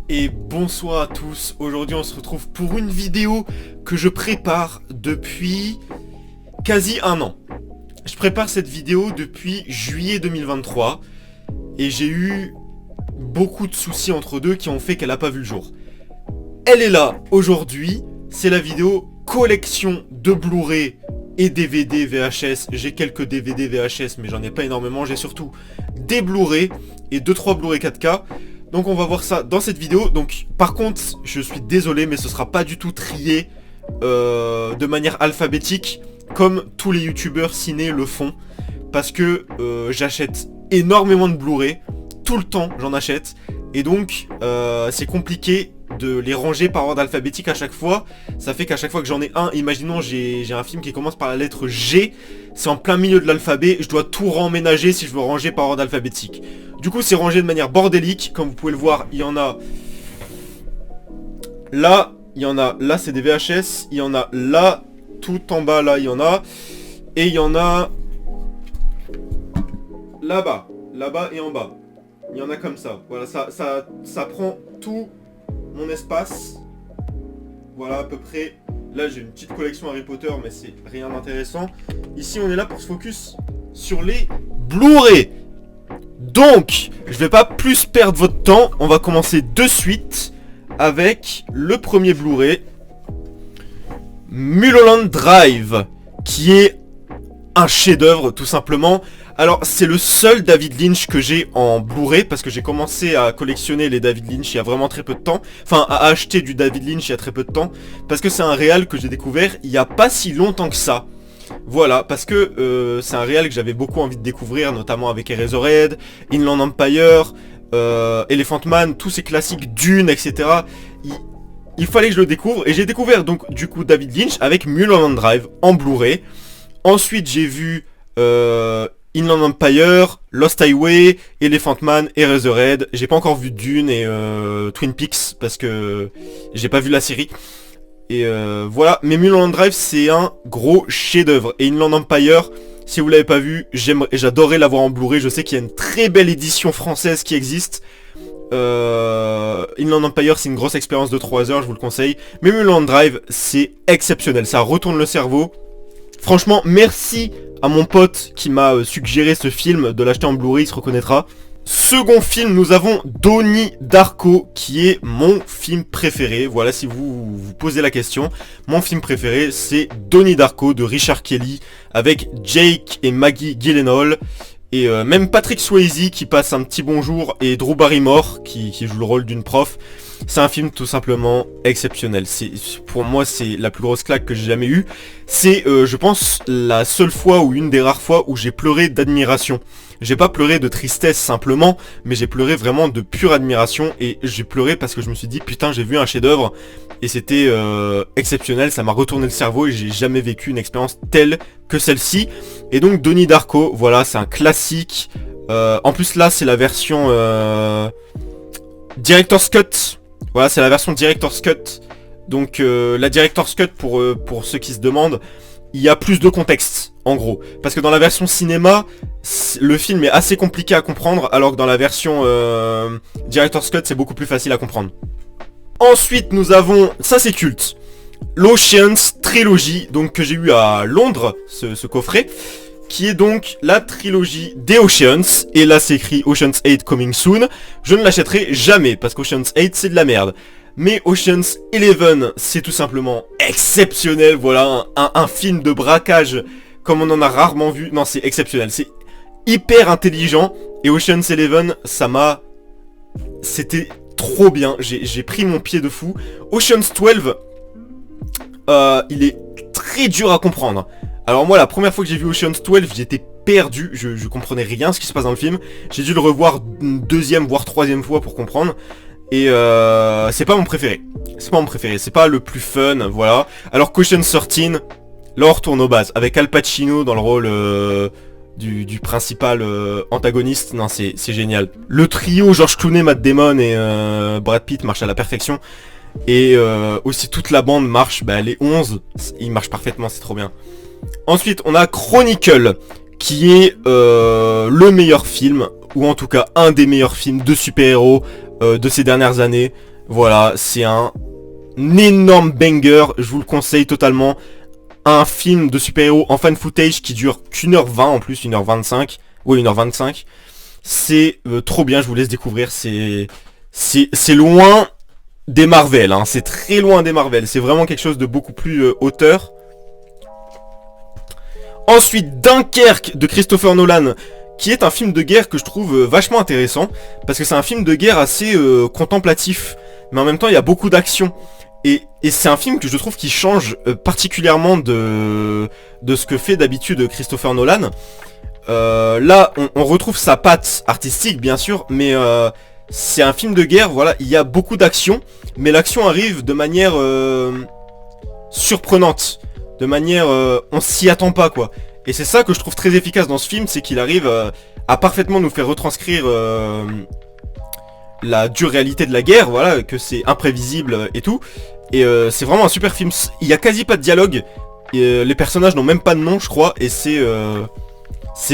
Et bonsoir à tous, aujourd'hui on se retrouve pour une vidéo que je prépare depuis quasi un an. Je prépare cette vidéo depuis juillet 2023 et j'ai eu beaucoup de soucis entre deux qui ont fait qu'elle n'a pas vu le jour. Elle est là aujourd'hui, c'est la vidéo collection de Blu-ray et DVD VHS. J'ai quelques DVD VHS mais j'en ai pas énormément, j'ai surtout des Blu-ray et 2-3 Blu-ray 4K. Donc on va voir ça dans cette vidéo. Donc par contre je suis désolé mais ce sera pas du tout trié de manière alphabétique comme tous les youtubeurs ciné le font. Parce que j'achète énormément de Blu-ray, tout le temps j'en achète. Et donc c'est compliqué de les ranger par ordre alphabétique à chaque fois. Ça fait qu'à chaque fois que j'en ai un, imaginons j'ai un film qui commence par la lettre G, c'est en plein milieu de l'alphabet, je dois tout remménager si je veux ranger par ordre alphabétique. Du coup c'est rangé de manière bordélique, comme vous pouvez le voir, il y en a là, il y en a là, c'est des VHS, il y en a là, tout en bas là il y en a, et il y en a là-bas et en bas. Il y en a comme ça, voilà, ça prend tout mon espace. Voilà à peu près. Là j'ai une petite collection Harry Potter mais c'est rien d'intéressant. Ici on est là pour se focus sur les Blu-ray. Donc je vais pas plus perdre votre temps, on va commencer de suite avec le premier Blu-ray, Mulholland Drive, qui est un chef-d'œuvre tout simplement. Alors c'est le seul David Lynch que j'ai en Blu-ray parce que j'ai commencé à collectionner les David Lynch il y a vraiment très peu de temps. Enfin à acheter du David Lynch il y a très peu de temps. Parce que c'est un réal que j'ai découvert il y a pas si longtemps que ça. Voilà, parce que c'est un réal que j'avais beaucoup envie de découvrir, notamment avec Eraserhead, Inland Empire, Elephant Man, tous ces classiques, Dune, etc. Il fallait que je le découvre et j'ai découvert donc du coup David Lynch avec Mulholland Drive en Blu-ray. Ensuite j'ai vu Inland Empire, Lost Highway, Elephant Man, Eraserhead. J'ai pas encore vu Dune et Twin Peaks parce que j'ai pas vu la série. Et voilà, mais Mulholland Drive c'est un gros chef-d'œuvre. Et Inland Empire, si vous l'avez pas vu, j'adorerais l'avoir en Blu-ray. Je sais qu'il y a une très belle édition française qui existe. Inland Empire c'est une grosse expérience de 3 heures, je vous le conseille. Mais Mulholland Drive c'est exceptionnel, ça retourne le cerveau. Franchement, merci à mon pote qui m'a suggéré ce film de l'acheter en Blu-ray, il se reconnaîtra. Second film, nous avons Donnie Darko, qui est mon film préféré. Voilà, si vous vous posez la question, mon film préféré, c'est Donnie Darko de Richard Kelly, avec Jake et Maggie Gyllenhaal, et même Patrick Swayze qui passe un petit bonjour, et Drew Barrymore qui joue le rôle d'une prof. C'est un film tout simplement exceptionnel. Pour moi, c'est la plus grosse claque que j'ai jamais eue. C'est, je pense, la seule fois ou une des rares fois où j'ai pleuré d'admiration. J'ai pas pleuré de tristesse simplement, mais j'ai pleuré vraiment de pure admiration. Et j'ai pleuré parce que je me suis dit, putain, j'ai vu un chef-d'œuvre. Et c'était exceptionnel, ça m'a retourné le cerveau et j'ai jamais vécu une expérience telle que celle-ci. Et donc, Donnie Darko, voilà, c'est un classique. En plus, là, c'est la version Director's Cut. Voilà, c'est la version Director's Cut. Donc la Director's Cut, pour ceux qui se demandent, il y a plus de contexte, en gros. Parce que dans la version cinéma, le film est assez compliqué à comprendre, alors que dans la version Director's Cut, c'est beaucoup plus facile à comprendre. Ensuite, nous avons, ça c'est culte, l'Ocean's Trilogy, donc que j'ai eu à Londres, ce coffret, qui est donc la trilogie des Oceans, et là c'est écrit Ocean's 8 Coming Soon. Je ne l'achèterai jamais, parce qu'Ocean's 8 c'est de la merde. Mais Ocean's 11 c'est tout simplement exceptionnel, voilà, un film de braquage comme on en a rarement vu. Non, c'est exceptionnel, c'est hyper intelligent, et Ocean's 11, c'était trop bien, j'ai pris mon pied de fou. Ocean's 12, il est très dur à comprendre. Alors moi, la première fois que j'ai vu Ocean's 12, j'étais perdu, je comprenais rien ce qui se passe dans le film. J'ai dû le revoir une deuxième voire troisième fois pour comprendre. Et c'est pas mon préféré. C'est pas mon préféré, c'est pas le plus fun, voilà. Alors qu'Ocean's 13, là on retourne aux bases, avec Al Pacino dans le rôle du principal antagoniste. Non, c'est génial. Le trio George Clooney, Matt Damon et Brad Pitt marche à la perfection. Et aussi toute la bande marche, les 11, ils marchent parfaitement, c'est trop bien. Ensuite, on a Chronicle, qui est le meilleur film, ou en tout cas un des meilleurs films de super-héros de ces dernières années. Voilà, c'est un énorme banger, je vous le conseille totalement. Un film de super-héros en fan footage qui dure qu'1h20 en plus, 1h25. Oui, 1h25. C'est trop bien, je vous laisse découvrir. C'est loin des Marvel, hein. C'est très loin des Marvel. C'est vraiment quelque chose de beaucoup plus auteur. Ensuite, Dunkerque de Christopher Nolan, qui est un film de guerre que je trouve vachement intéressant. Parce que c'est un film de guerre assez contemplatif. Mais en même temps, il y a beaucoup d'action. Et c'est un film que je trouve qui change particulièrement de ce que fait d'habitude Christopher Nolan. Là, on retrouve sa patte artistique, bien sûr, mais c'est un film de guerre, voilà, il y a beaucoup d'action, mais l'action arrive de manière surprenante, de manière, on s'y attend pas, quoi. Et c'est ça que je trouve très efficace dans ce film, c'est qu'il arrive à parfaitement nous faire retranscrire la dure réalité de la guerre, voilà, que c'est imprévisible et tout. Et c'est vraiment un super film. Il y a quasi pas de dialogue. Et, les personnages n'ont même pas de nom, je crois. Et c'est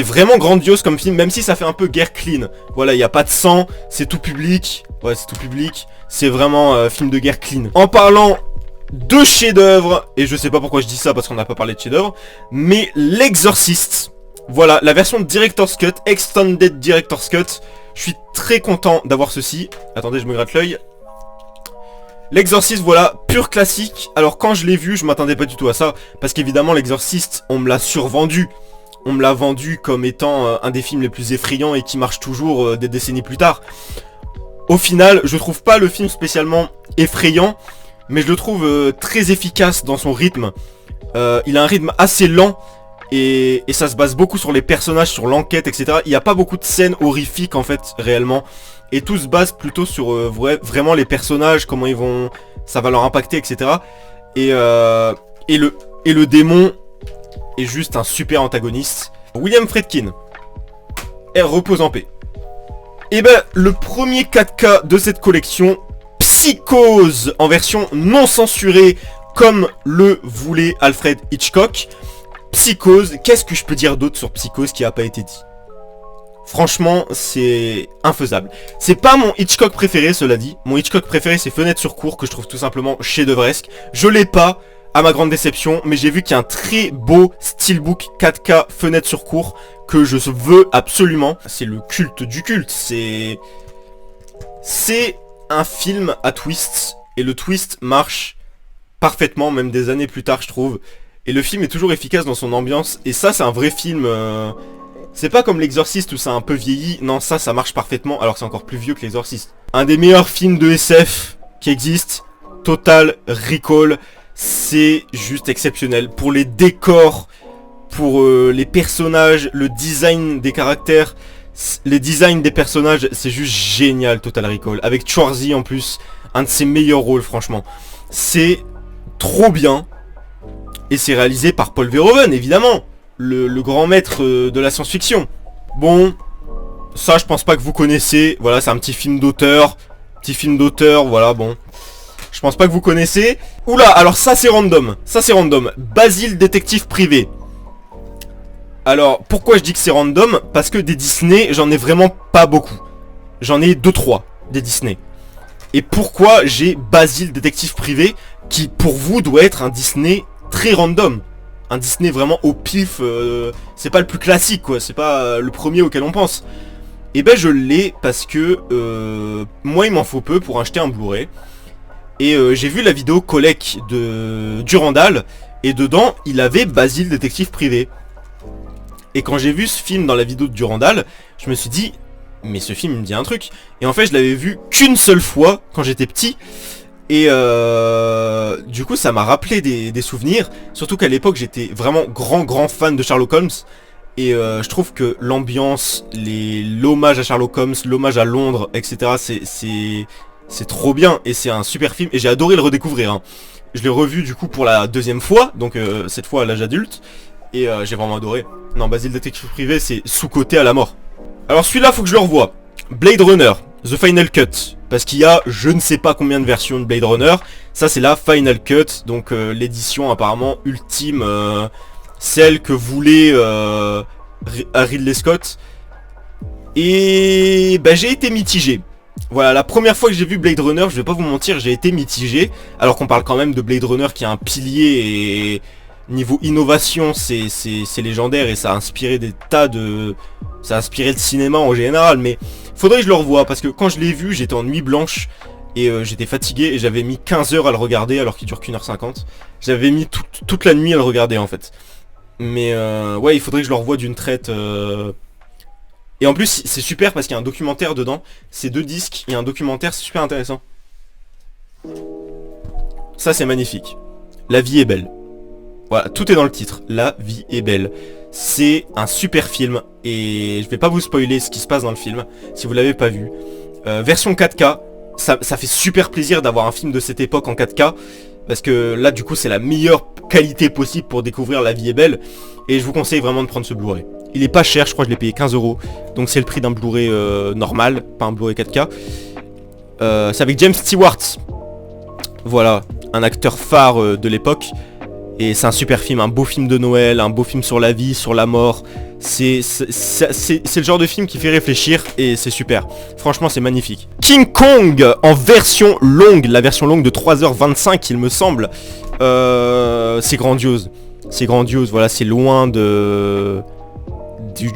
vraiment grandiose comme film, même si ça fait un peu guerre clean. Voilà, il n'y a pas de sang, c'est tout public. Ouais, c'est tout public. C'est vraiment film de guerre clean. En parlant de chef-d'œuvre, et je sais pas pourquoi je dis ça parce qu'on n'a pas parlé de chef-d'œuvre, mais L'Exorciste. Voilà, la version Director's Cut, Extended Director's Cut. Je suis très content d'avoir ceci. Attendez, je me gratte l'œil. L'Exorciste, voilà, pur classique. Alors quand je l'ai vu, je m'attendais pas du tout à ça. Parce qu'évidemment, L'Exorciste, on me l'a survendu. On me l'a vendu comme étant un des films les plus effrayants et qui marche toujours des décennies plus tard. Au final, je trouve pas le film spécialement effrayant, mais je le trouve très efficace dans son rythme. Il a un rythme assez lent. Et ça se base beaucoup sur les personnages, sur l'enquête, etc. Il n'y a pas beaucoup de scènes horrifiques en fait, réellement. Et tout se base plutôt sur vraiment les personnages, comment ils vont, ça va leur impacter, etc. Et le démon est juste un super antagoniste. William Friedkin. Elle repose en paix. Et ben, le premier 4K de cette collection, Psychose, en version non censurée, comme le voulait Alfred Hitchcock. Psychose, qu'est-ce que je peux dire d'autre sur Psychose qui a pas été dit? Franchement, c'est infaisable. C'est pas mon Hitchcock préféré, cela dit. Mon Hitchcock préféré, c'est Fenêtre sur cour, que je trouve tout simplement chef-d'œuvresque. Je l'ai pas, à ma grande déception, mais j'ai vu qu'il y a un très beau steelbook 4K Fenêtre sur cour que je veux absolument. C'est le culte du culte. C'est un film à twist, et le twist marche parfaitement, même des années plus tard, je trouve. Et le film est toujours efficace dans son ambiance. Et ça, c'est un vrai film. C'est pas comme L'Exorciste où ça a un peu vieilli. Non, ça marche parfaitement. Alors que c'est encore plus vieux que L'Exorciste. Un des meilleurs films de SF qui existe. Total Recall. C'est juste exceptionnel. Pour les décors, pour les personnages, le design des caractères, les designs des personnages, c'est juste génial, Total Recall. Avec Schwarzy en plus. Un de ses meilleurs rôles, franchement. C'est trop bien. Et c'est réalisé par Paul Verhoeven, évidemment, le grand maître de la science-fiction. Bon, ça je pense pas que vous connaissez. Voilà, c'est un petit film d'auteur. Voilà, bon. Je pense pas que vous connaissez. Oula, alors ça c'est random. Basile, détective privé. Alors, pourquoi je dis que c'est random? Parce que des Disney, j'en ai vraiment pas beaucoup. J'en ai 2-3 des Disney. Et pourquoi j'ai Basile, détective privé, qui pour vous doit être un Disney très random, un Disney vraiment au pif, c'est pas le plus classique quoi, c'est pas le premier auquel on pense. Et ben je l'ai parce que moi il m'en faut peu pour acheter un Blu-ray. Et j'ai vu la vidéo Colec de Durandal, et dedans il avait Basile détective privé. Et quand j'ai vu ce film dans la vidéo de Durandal, je me suis dit, mais ce film il me dit un truc. Et en fait je l'avais vu qu'une seule fois quand j'étais petit. Et du coup ça m'a rappelé des souvenirs. Surtout qu'à l'époque j'étais vraiment grand fan de Sherlock Holmes. Et je trouve que l'ambiance, l'hommage à Sherlock Holmes, l'hommage à Londres, etc. C'est trop bien. Et c'est un super film. Et j'ai adoré le redécouvrir, hein. Je l'ai revu du coup pour la deuxième fois. Donc cette fois à l'âge adulte. Et j'ai vraiment adoré. Non, Basile détective privé, c'est sous-coté à la mort. Alors celui-là faut que je le revoie. Blade Runner, The Final Cut. Parce qu'il y a je ne sais pas combien de versions de Blade Runner. Ça c'est la Final Cut. Donc l'édition apparemment ultime. Celle que voulait Ridley Scott. Et bah, j'ai été mitigé. Voilà, la première fois que j'ai vu Blade Runner, je vais pas vous mentir, j'ai été mitigé. Alors qu'on parle quand même de Blade Runner qui est un pilier et niveau innovation, c'est légendaire et ça a inspiré des tas de... Ça a inspiré le cinéma en général, mais faudrait que je le revoie parce que quand je l'ai vu, j'étais en nuit blanche et j'étais fatigué et j'avais mis 15 heures à le regarder alors qu'il dure qu'1h50. J'avais mis toute la nuit à le regarder en fait. Mais ouais, il faudrait que je le revoie d'une traite. Et en plus, c'est super parce qu'il y a un documentaire dedans. C'est 2 disques, il y a un documentaire, c'est super intéressant. Ça, c'est magnifique. La vie est belle. Voilà, tout est dans le titre. La vie est belle. C'est un super film. Et je vais pas vous spoiler ce qui se passe dans le film, si vous l'avez pas vu. Version 4K. Ça fait super plaisir d'avoir un film de cette époque en 4K. Parce que là, du coup, c'est la meilleure qualité possible pour découvrir La vie est belle. Et je vous conseille vraiment de prendre ce Blu-ray. Il est pas cher, je crois que je l'ai payé 15 €. Donc c'est le prix d'un Blu-ray normal, pas un Blu-ray 4K. C'est avec James Stewart. Voilà, un acteur phare de l'époque. Et c'est un super film, un beau film de Noël, un beau film sur la vie, sur la mort. C'est le genre de film qui fait réfléchir et c'est super. Franchement, c'est magnifique. King Kong en version longue, la version longue de 3h25 il me semble. C'est grandiose. C'est grandiose, voilà, c'est loin du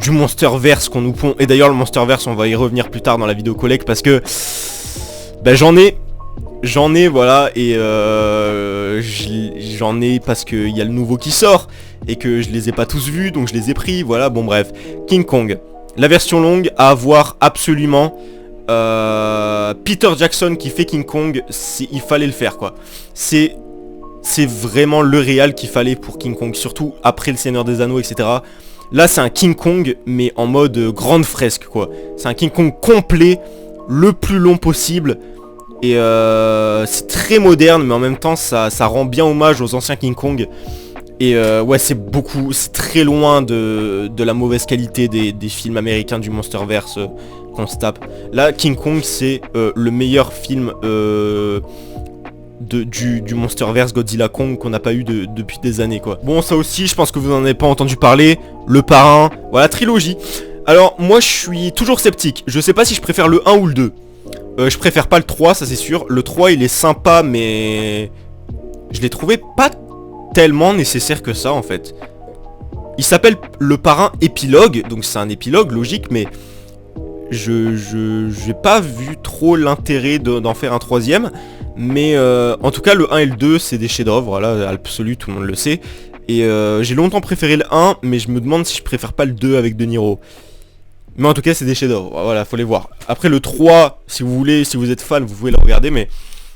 Monsterverse qu'on nous pond. Et d'ailleurs le Monsterverse, on va y revenir plus tard dans la vidéo collecte parce que bah, j'en ai voilà, et j'en ai parce qu'il y a le nouveau qui sort et que je les ai pas tous vus, donc je les ai pris, voilà, bon bref. King Kong, la version longue à voir absolument. Peter Jackson qui fait King Kong, il fallait le faire quoi. C'est vraiment le réal qu'il fallait pour King Kong, surtout après le Seigneur des Anneaux, etc. Là c'est un King Kong mais en mode grande fresque quoi. C'est un King Kong complet, le plus long possible. Et c'est très moderne mais en même temps ça rend bien hommage aux anciens King Kong. Et ouais, c'est très loin de la mauvaise qualité des films américains du Monsterverse qu'on se tape. Là King Kong c'est le meilleur film du Monsterverse Godzilla Kong qu'on n'a pas eu depuis des années quoi. Bon, ça aussi je pense que vous n'en avez pas entendu parler. Le Parrain, voilà, trilogie. Alors moi je suis toujours sceptique. Je sais pas si je préfère le 1 ou le 2. Je préfère pas le 3, ça c'est sûr. Le 3 il est sympa mais je l'ai trouvé pas tellement nécessaire que ça en fait. Il s'appelle Le Parrain épilogue, donc c'est un épilogue logique, mais j'ai pas vu trop l'intérêt d'en faire un troisième. Mais en tout cas le 1 et le 2 c'est des chefs-d'œuvre, voilà, absolu, tout le monde le sait. Et j'ai longtemps préféré le 1, mais je me demande si je préfère pas le 2 avec De Niro. Mais en tout cas c'est des chefs-d'œuvre, voilà, faut les voir. Après le 3, si vous voulez, si vous êtes fan, vous pouvez le regarder, mais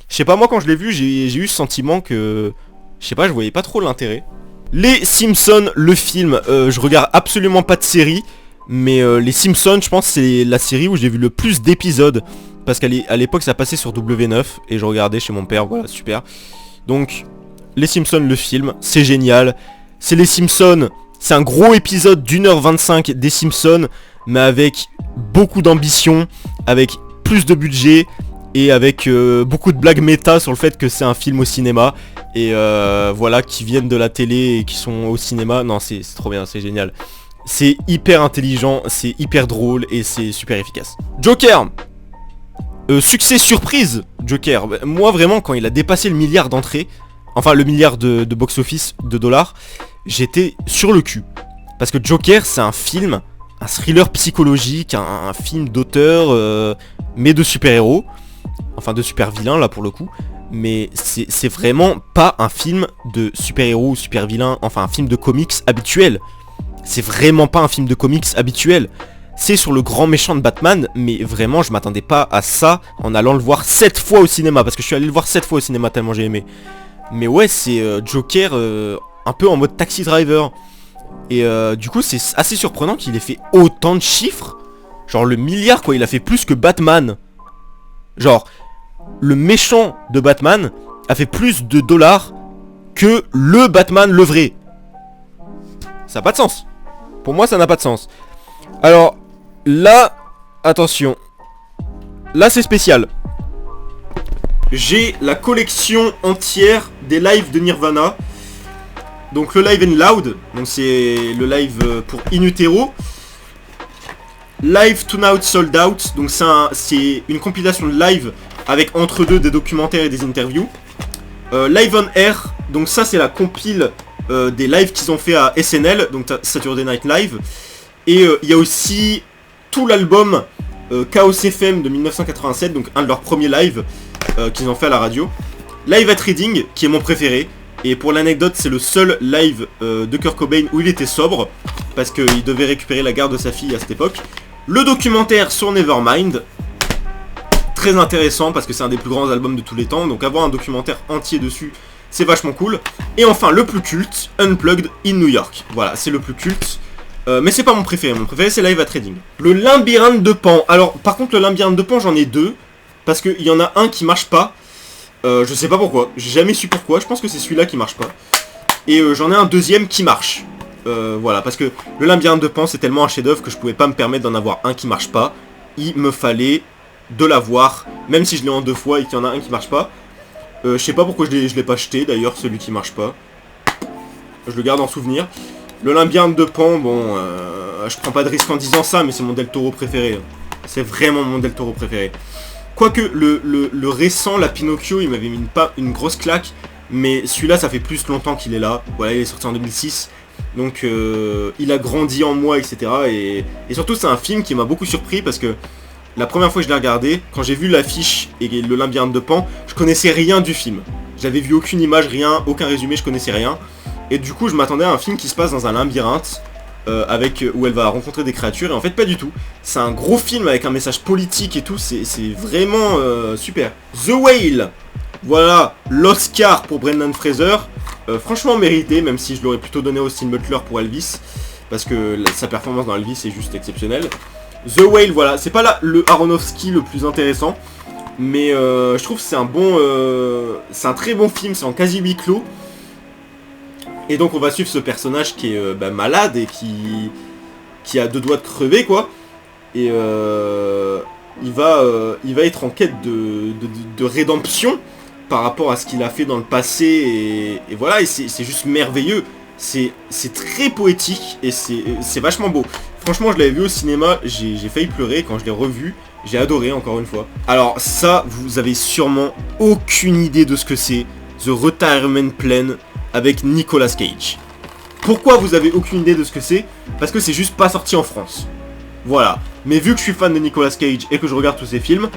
je sais pas, moi quand je l'ai vu, j'ai eu ce sentiment que, je sais pas, je voyais pas trop l'intérêt. Les Simpsons, le film, je regarde absolument pas de série, mais les Simpsons, je pense c'est la série où j'ai vu le plus d'épisodes. Parce qu'à l'époque ça passait sur W9 et je regardais chez mon père, voilà, super. Donc les Simpsons, le film, c'est génial. C'est les Simpsons, c'est un gros épisode d'1h25 des Simpsons, mais avec beaucoup d'ambition, avec plus de budget et avec beaucoup de blagues méta sur le fait que c'est un film au cinéma. Et voilà, qui viennent de la télé et qui sont au cinéma. Non, c'est trop bien, c'est génial. C'est hyper intelligent, c'est hyper drôle et c'est super efficace. Joker, succès surprise, Joker. Moi vraiment quand il a dépassé le milliard d'entrées, enfin le milliard de box-office de dollars, j'étais sur le cul. Parce que Joker c'est un film, un thriller psychologique, un film d'auteur, mais de super-héros. Enfin de super-vilains là pour le coup. Mais c'est vraiment pas un film de super-héros ou super-vilains, enfin un film de comics habituel. C'est vraiment pas un film de comics habituel. C'est sur le grand méchant de Batman, mais vraiment je m'attendais pas à ça en allant le voir 7 fois au cinéma, parce que je suis allé le voir 7 fois au cinéma tellement j'ai aimé. Mais ouais, c'est Joker un peu en mode Taxi Driver. Et du coup c'est assez surprenant qu'il ait fait autant de chiffres. Genre le milliard quoi, il a fait plus que Batman. Genre le méchant de Batman a fait plus de dollars que le Batman le vrai. Ça n'a pas de sens. Pour moi ça n'a pas de sens. Alors là, attention. Là c'est spécial. J'ai la collection entière des lives de Nirvana. Donc le live and loud, donc c'est le live pour In Utero. Live Tonight Sold Out, donc c'est une compilation de live avec entre deux des documentaires et des interviews. Live on Air, donc ça c'est la compile des lives qu'ils ont fait à SNL, donc Saturday Night Live. Et il y a aussi tout l'album Chaos FM de 1987, donc un de leurs premiers lives qu'ils ont fait à la radio. Live at Reading, qui est mon préféré. Et pour l'anecdote, c'est le seul live de Kurt Cobain où il était sobre, parce qu'il devait récupérer la garde de sa fille à cette époque. Le documentaire sur Nevermind, très intéressant parce que c'est un des plus grands albums de tous les temps, donc avoir un documentaire entier dessus, c'est vachement cool. Et enfin, le plus culte, Unplugged in New York. Voilà, c'est le plus culte. Mais c'est pas mon préféré c'est Live at Reading. Le Labyrinthe de Pan. Alors, par contre, le Labyrinthe de Pan, j'en ai deux, parce qu'il y en a un qui marche pas. Je sais pas pourquoi, j'ai jamais su pourquoi, je pense que c'est celui-là qui marche pas. Et j'en ai un deuxième qui marche. Voilà, parce que le Labyrinthe de Pan c'est tellement un chef-d'œuvre que je pouvais pas me permettre d'en avoir un qui marche pas. Il me fallait de l'avoir, même si je l'ai en deux fois et qu'il y en a un qui marche pas. Je sais pas pourquoi je l'ai pas acheté d'ailleurs, celui qui marche pas. Je le garde en souvenir. Le Labyrinthe de Pan, bon, je prends pas de risque en disant ça, mais c'est mon Del Toro préféré. C'est vraiment mon Del Toro préféré. Quoique le récent, la Pinocchio, il m'avait mis une grosse claque, mais celui-là, ça fait plus longtemps qu'il est là. Voilà, il est sorti en 2006, donc il a grandi en moi, etc. Et surtout, c'est un film qui m'a beaucoup surpris parce que la première fois que je l'ai regardé, quand j'ai vu l'affiche et le Labyrinthe de Pan, je connaissais rien du film. J'avais vu aucune image, rien, aucun résumé, je connaissais rien. Et du coup, je m'attendais à un film qui se passe dans un labyrinthe. Où elle va rencontrer des créatures, et en fait pas du tout. C'est un gros film avec un message politique et tout, c'est vraiment super. The Whale, voilà l'Oscar pour Brendan Fraser, franchement mérité, même si je l'aurais plutôt donné à Austin Butler pour Elvis, parce que sa performance dans Elvis est juste exceptionnelle. The Whale, voilà, c'est pas là le Aronofsky le plus intéressant, mais je trouve que c'est c'est un très bon film, c'est en quasi huis clos. Et donc on va suivre ce personnage qui est malade et qui a deux doigts de crever, quoi. Et il va être en quête de rédemption par rapport à ce qu'il a fait dans le passé. Et voilà, et c'est juste merveilleux. C'est très poétique et c'est vachement beau. Franchement, je l'avais vu au cinéma, j'ai failli pleurer quand je l'ai revu. J'ai adoré, encore une fois. Alors ça, vous avez sûrement aucune idée de ce que c'est. The Retirement Plan avec Nicolas Cage. Pourquoi vous avez aucune idée de ce que c'est? Parce que c'est juste pas sorti en France. Voilà. Mais vu que je suis fan de Nicolas Cage et que je regarde tous ses films,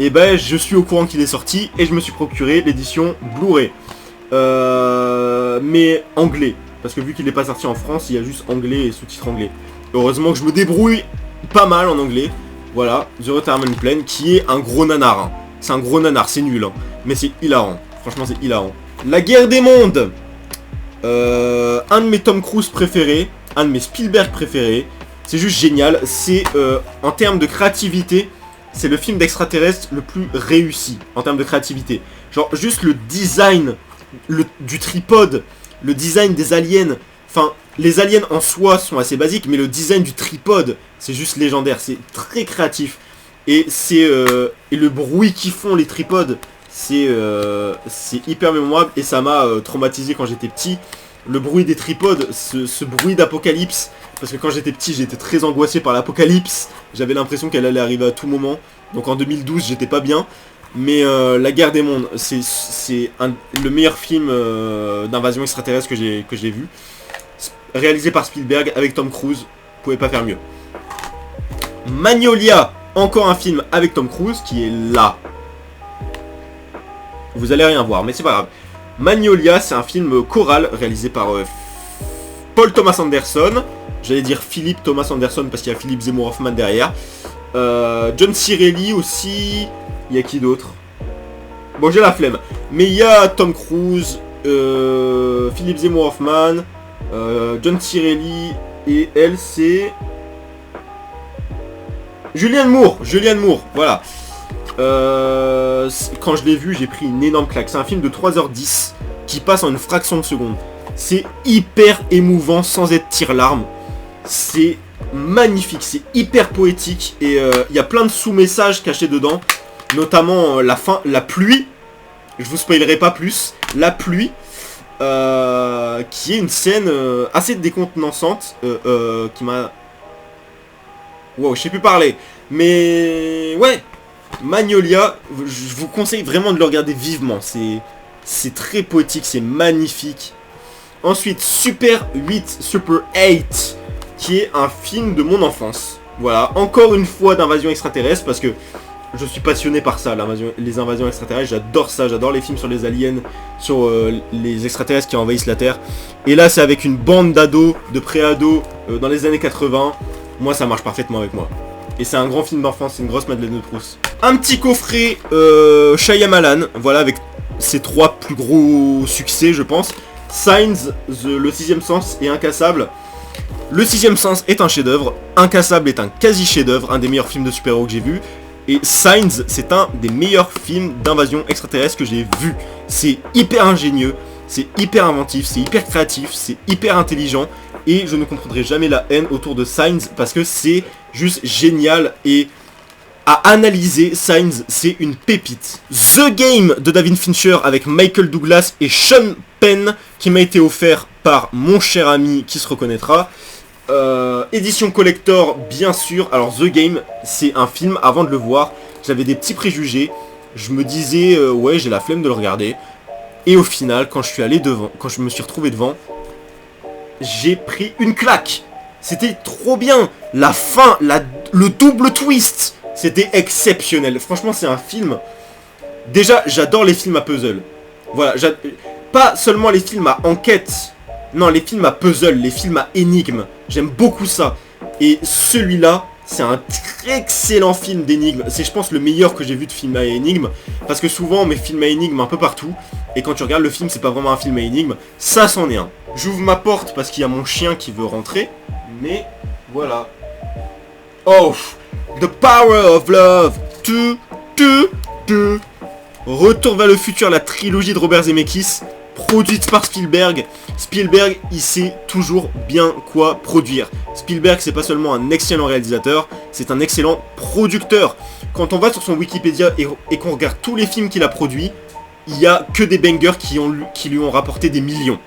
et ben je suis au courant qu'il est sorti et je me suis procuré l'édition Blu-ray. Mais anglais. Parce que vu qu'il n'est pas sorti en France, il y a juste anglais et sous-titres anglais. Heureusement que je me débrouille pas mal en anglais. Voilà, The Retirement Plan, qui est un gros nanar. Hein. C'est un gros nanar, c'est nul. Hein. Mais c'est hilarant. Franchement, c'est hilarant. La Guerre des Mondes. Un de mes Tom Cruise préférés, un de mes Spielberg préférés. C'est juste génial. C'est en termes de créativité, c'est le film d'extraterrestre le plus réussi en termes de créativité. Genre juste le design du tripode, le design des aliens. Enfin, les aliens en soi sont assez basiques, mais le design du tripode, c'est juste légendaire. C'est très créatif. Et et le bruit qu'ils font les tripodes. C'est hyper mémorable et ça m'a traumatisé quand j'étais petit. Le bruit des tripodes, ce bruit d'apocalypse, parce que quand j'étais petit j'étais très angoissé par l'apocalypse, j'avais l'impression qu'elle allait arriver à tout moment, donc en 2012 j'étais pas bien, mais La Guerre des Mondes, c'est le meilleur film d'invasion extraterrestre que j'ai vu, réalisé par Spielberg avec Tom Cruise, vous pouvez pas faire mieux. Magnolia, encore un film avec Tom Cruise qui est là. Vous allez rien voir, mais c'est pas grave. Magnolia, c'est un film choral réalisé par Paul Thomas Anderson. J'allais dire Philippe Thomas Anderson parce qu'il y a Philippe Seymour Hoffman derrière. John Cirelli aussi. Il y a qui d'autre? Bon, j'ai la flemme. Mais il y a Tom Cruise, Philippe Seymour Hoffman, John Cirelli et elle, c'est Julianne Moore. Julianne Moore, voilà. Quand je l'ai vu, j'ai pris une énorme claque. C'est un film de 3h10 qui passe en une fraction de seconde. C'est hyper émouvant sans être tire-larme. C'est magnifique, c'est hyper poétique. Et il y a plein de sous-messages cachés dedans. Notamment la fin, la pluie. Je vous spoilerai pas plus. La pluie. Qui est une scène assez décontenançante. Qui m'a... Wow, je sais plus parler. Mais ouais, Magnolia, je vous conseille vraiment de le regarder vivement. C'est très poétique, c'est magnifique. Ensuite, Super 8, Super 8, qui est un film de mon enfance. Voilà, encore une fois d'invasion extraterrestre, parce que je suis passionné par ça, les invasions extraterrestres, j'adore ça, j'adore les films sur les aliens, sur les extraterrestres qui envahissent la Terre. Et là, c'est avec une bande d'ados, de pré-ados, dans les années 80. Moi, ça marche parfaitement avec moi. Et c'est un grand film d'enfance, c'est une grosse Madeleine de Proust. Un petit coffret Shyamalan, voilà, avec ses 3 plus gros succès, je pense. Signs, le sixième sens et Incassable. Le sixième sens est un chef-d'œuvre, Incassable est un quasi chef-d'œuvre, un des meilleurs films de super-héros que j'ai vu. Et Signs, c'est un des meilleurs films d'invasion extraterrestre que j'ai vu. C'est hyper ingénieux, c'est hyper inventif, c'est hyper créatif, c'est hyper intelligent. Et je ne comprendrai jamais la haine autour de Signs parce que c'est juste génial. Et à analyser, Signs, c'est une pépite. The Game de David Fincher avec Michael Douglas et Sean Penn, qui m'a été offert par mon cher ami qui se reconnaîtra. Édition collector, bien sûr. Alors The Game, c'est un film, avant de le voir, j'avais des petits préjugés. Je me disais, ouais, j'ai la flemme de le regarder. Et au final, quand je suis allé devant, quand je me suis retrouvé devant, j'ai pris une claque. C'était trop bien. La fin, le double twist, c'était exceptionnel. Franchement, c'est un film. Déjà, j'adore les films à puzzle. Voilà, pas seulement les films à enquête. Non, les films à puzzle, les films à énigmes. J'aime beaucoup ça. Et celui-là, c'est un très excellent film d'énigmes. C'est, je pense, le meilleur que j'ai vu de film à énigmes. Parce que souvent, on met film à énigmes un peu partout. Et quand tu regardes le film, c'est pas vraiment un film à énigmes. Ça, c'en est un. J'ouvre ma porte parce qu'il y a mon chien qui veut rentrer. Mais, voilà. Oh, The Power of Love. Retour vers le futur, la trilogie de Robert Zemeckis. Produite par Spielberg. Spielberg, il sait toujours bien quoi produire. Spielberg, c'est pas seulement un excellent réalisateur, c'est un excellent producteur. Quand on va sur son Wikipédia et qu'on regarde tous les films qu'il a produits, il y a que des bangers qui lui ont rapporté des millions.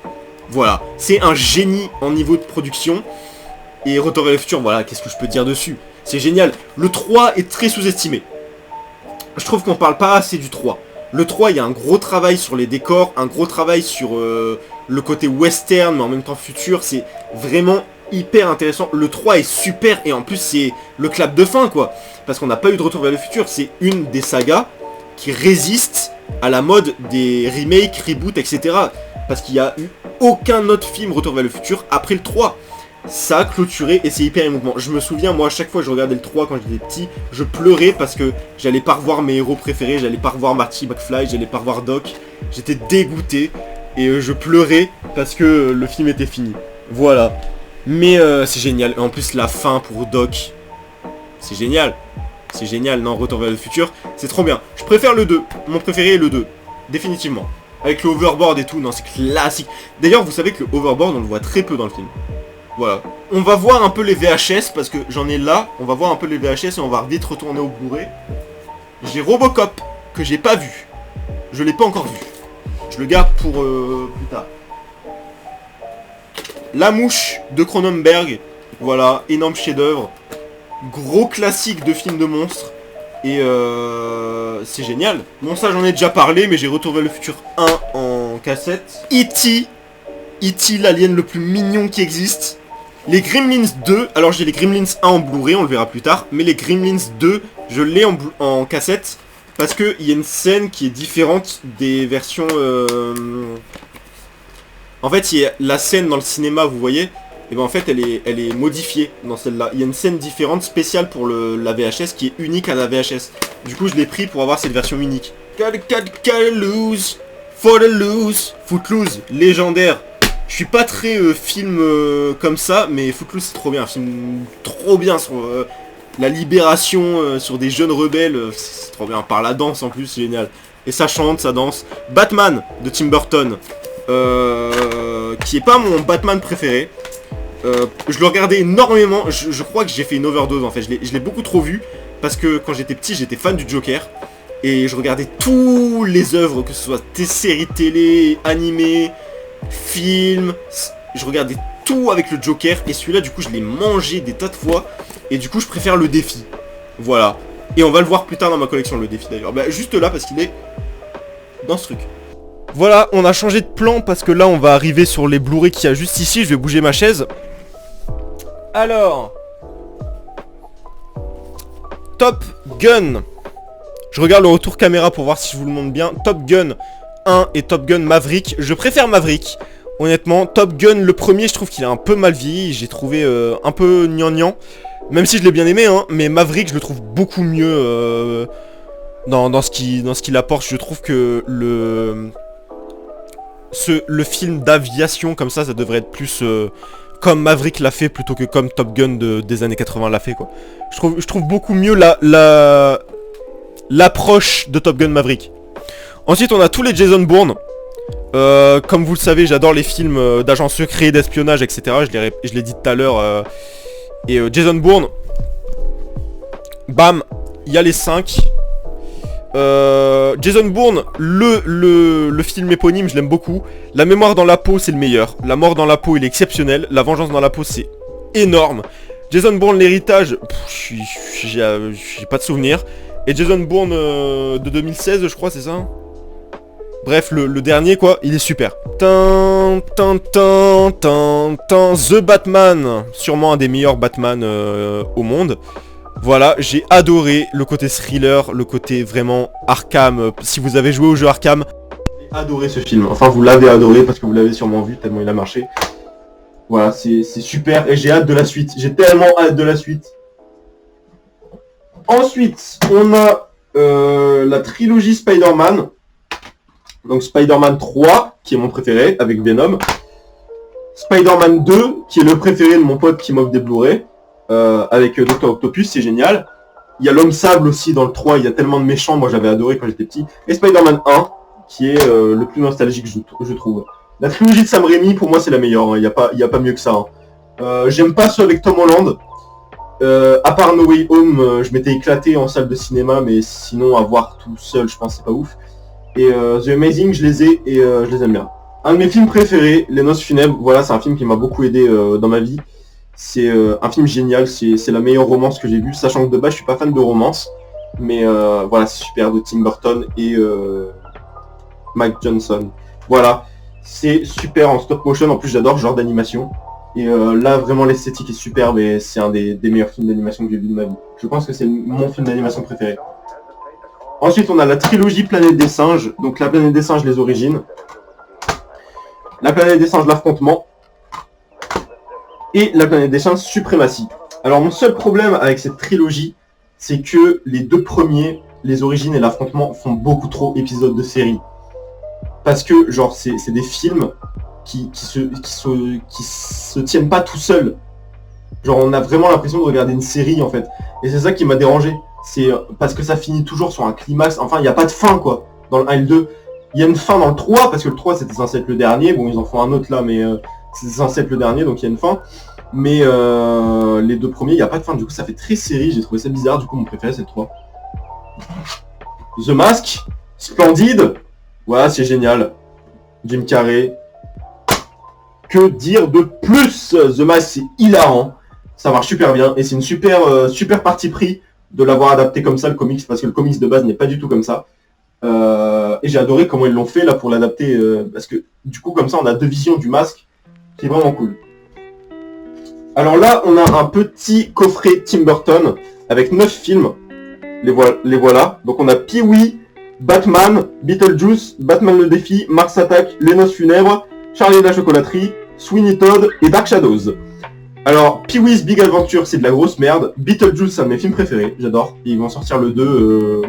Voilà, c'est un génie en niveau de production. Et Retour vers le futur, voilà, qu'est-ce que je peux dire dessus? C'est génial. Le 3 est très sous-estimé. Je trouve qu'on parle pas assez du 3. Le 3, il y a un gros travail sur les décors, un gros travail sur le côté western, mais en même temps futur. C'est vraiment hyper intéressant. Le 3 est super, et en plus, c'est le clap de fin, quoi. Parce qu'on n'a pas eu de Retour vers le futur. C'est une des sagas qui résiste à la mode des remakes, reboots, etc. Parce qu'il n'y a eu aucun autre film Retour vers le futur après le 3. Ça a clôturé et c'est hyper émouvant. Je me souviens, moi, à chaque fois que je regardais le 3 quand j'étais petit, je pleurais parce que j'allais pas revoir mes héros préférés, j'allais pas revoir Marty McFly, j'allais pas revoir Doc. J'étais dégoûté et je pleurais parce que le film était fini. Voilà. Mais c'est génial. Et en plus, la fin pour Doc, c'est génial. C'est génial, non, Retour vers le futur, c'est trop bien. Je préfère le 2. Mon préféré est le 2. Définitivement. Avec le hoverboard et tout, non, c'est classique. D'ailleurs, vous savez que le hoverboard, on le voit très peu dans le film. Voilà. On va voir un peu les VHS, parce que j'en ai là. On va voir un peu les VHS et on va vite retourner au Blu-ray. J'ai Robocop, que j'ai pas vu. Je l'ai pas encore vu. Je le garde pour plus tard. La Mouche de Cronenberg. Voilà, énorme chef-d'œuvre. Gros classique de film de monstres. Et c'est génial. Bon, ça j'en ai déjà parlé, mais j'ai Retour vers le futur 1 en cassette. E.T. E.T. l'alien le plus mignon qui existe. Les Gremlins 2, alors j'ai les Gremlins 1 en Blu-ray, on le verra plus tard, mais les Gremlins 2, je l'ai en cassette, parce qu'il y a une scène qui est différente des versions... En fait, il y a la scène dans le cinéma, vous voyez, et ben en fait, elle est modifiée dans celle-là. Il y a une scène différente, spéciale pour la VHS, qui est unique à la VHS. Du coup, je l'ai pris pour avoir cette version unique. Gotta lose, for the lose, Footloose, légendaire. Je suis pas très film comme ça, mais Footloose c'est trop bien, un film trop bien sur la libération, sur des jeunes rebelles, c'est trop bien, par la danse en plus, c'est génial. Et ça chante, ça danse. Batman de Tim Burton, qui est pas mon Batman préféré. Je le regardais énormément, je crois que j'ai fait une overdose en fait, je l'ai beaucoup trop vu, parce que quand j'étais petit j'étais fan du Joker. Et je regardais tous les œuvres, que ce soit des séries télé, animées, films, je regardais tout avec le Joker et celui-là du coup je l'ai mangé des tas de fois Et du coup, je préfère le défi. Voilà. Et on va le voir plus tard dans ma collection, le défi d'ailleurs. Bah, juste là, parce qu'il est dans ce truc. Voilà, on a changé de plan parce que là, on va arriver sur les Blu-ray qu'il y a juste ici. Je vais bouger ma chaise. Alors... Top Gun. Je regarde le retour caméra pour voir si je vous le montre bien. Top Gun 1 et Top Gun Maverick. Je préfère Maverick. Honnêtement, Top Gun, le premier, je trouve qu'il est un peu mal vieilli. J'ai trouvé un peu gnangnan. Même si je l'ai bien aimé, hein. Mais Maverick, je le trouve beaucoup mieux dans ce qu'il apporte. Je trouve que le film d'aviation comme ça devrait être plus... comme Maverick l'a fait plutôt que comme Top Gun des années 80 l'a fait, quoi. Je trouve beaucoup mieux l'approche de Top Gun Maverick. Ensuite, on a tous les Jason Bourne. Comme vous le savez, j'adore les films d'agents secrets, d'espionnage, etc. Je l'ai dit tout à l'heure. Jason Bourne, bam, il y a les 5. Jason Bourne, le film éponyme, je l'aime beaucoup. La mémoire dans la peau, c'est le meilleur. La mort dans la peau, il est exceptionnel. La vengeance dans la peau, c'est énorme. Jason Bourne, l'héritage, j'ai pas de souvenir. Et Jason Bourne de 2016, je crois, c'est ça. Bref, le dernier, quoi, il est super. The Batman, sûrement un des meilleurs Batman au monde. Voilà, j'ai adoré le côté thriller, le côté vraiment Arkham. Si vous avez joué au jeu Arkham, j'ai adoré ce film. Enfin, vous l'avez adoré parce que vous l'avez sûrement vu tellement il a marché. Voilà, c'est super et j'ai hâte de la suite. J'ai tellement hâte de la suite. Ensuite, on a la trilogie Spider-Man. Donc Spider-Man 3, qui est mon préféré, avec Venom. Spider-Man 2, qui est le préféré de mon pote qui m'offre des Blu-ray. Avec Dr. Octopus, c'est génial. Il y a l'homme sable aussi dans le 3, il y a tellement de méchants, moi j'avais adoré quand j'étais petit. Et Spider-Man 1, qui est le plus nostalgique, je trouve. La trilogie de Sam Raimi, pour moi c'est la meilleure, hein. Il y a pas mieux que ça. Hein. J'aime pas ceux avec Tom Holland. À part No Way Home, je m'étais éclaté en salle de cinéma, mais sinon à voir tout seul, je pense que c'est pas ouf. Et The Amazing, je les ai et je les aime bien. Un de mes films préférés, Les Noces Funèbres, voilà, c'est un film qui m'a beaucoup aidé dans ma vie. C'est un film génial, c'est la meilleure romance que j'ai vue, sachant que de base je suis pas fan de romance. Mais voilà, c'est super, de Tim Burton et Mike Johnson. Voilà, c'est super en stop motion, en plus j'adore ce genre d'animation. Et là vraiment l'esthétique est superbe et c'est un des meilleurs films d'animation que j'ai vu de ma vie. Je pense que c'est mon film d'animation préféré. Ensuite on a la trilogie Planète des Singes, donc la Planète des Singes, les origines. La Planète des Singes, l'affrontement. Et la Planète des Singes, suprématie. Alors mon seul problème avec cette trilogie, c'est que les deux premiers, les origines et l'affrontement, font beaucoup trop épisodes de série. Parce que genre c'est des films qui se tiennent pas tout seuls. Genre on a vraiment l'impression de regarder une série en fait. Et c'est ça qui m'a dérangé. C'est parce que ça finit toujours sur un climax. Enfin il n'y a pas de fin quoi. Dans le 1 et le 2. Il y a une fin dans le 3 parce que le 3 c'était censé être le dernier. Bon ils en font un autre là mais c'était censé être le dernier donc il y a une fin. Mais les deux premiers il n'y a pas de fin. Du coup ça fait très série. J'ai trouvé ça bizarre. Du coup mon préféré c'est le 3. The Mask. Splendide. Voilà c'est génial. Jim Carrey. Que dire de plus? The Mask c'est hilarant. Ça marche super bien. Et c'est une super parti pris de l'avoir adapté comme ça le comics, parce que le comics de base n'est pas du tout comme ça. Et j'ai adoré comment ils l'ont fait là pour l'adapter, parce que du coup comme ça on a deux visions du masque, qui est vraiment cool. Alors là on a un petit coffret Tim Burton avec 9 films, les voilà. Donc on a Pee-wee, Batman, Beetlejuice, Batman le défi, Mars Attack, Les Noces Funèbres, Charlie et la chocolaterie, Sweeney Todd et Dark Shadows. Alors, Pee-wee's Big Adventure, c'est de la grosse merde. Beetlejuice, c'est un de mes films préférés, j'adore. Ils vont sortir le 2,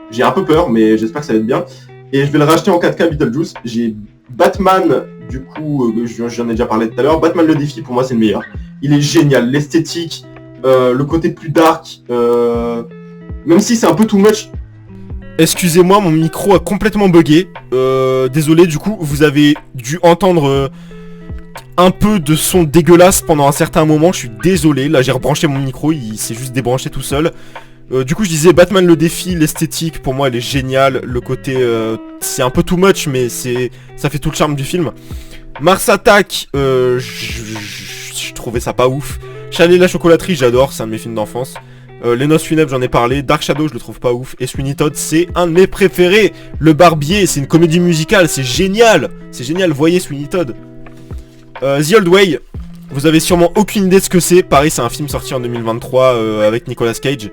j'ai un peu peur, mais j'espère que ça va être bien. Et je vais le racheter en 4K, Beetlejuice. J'ai Batman, du coup, j'en ai déjà parlé tout à l'heure. Batman le défi, pour moi, c'est le meilleur. Il est génial, l'esthétique, le côté plus dark, même si c'est un peu too much. Excusez-moi, mon micro a complètement bugué. Désolé, du coup, vous avez dû entendre... un peu de son dégueulasse pendant un certain moment, je suis désolé, là j'ai rebranché mon micro, il s'est juste débranché tout seul. Du coup je disais Batman le défi, l'esthétique pour moi elle est géniale, le côté c'est un peu too much mais ça fait tout le charme du film. Mars Attack, je trouvais ça pas ouf, Charlie et la chocolaterie, j'adore, c'est un de mes films d'enfance. Les noces funèbres, j'en ai parlé. Dark Shadow, je le trouve pas ouf. Et Sweeney Todd, c'est un de mes préférés. Le Barbier, c'est une comédie musicale, c'est génial. C'est génial, voyez Sweeney Todd. The Old Way, vous avez sûrement aucune idée de ce que c'est. Pareil, c'est un film sorti en 2023 avec Nicolas Cage.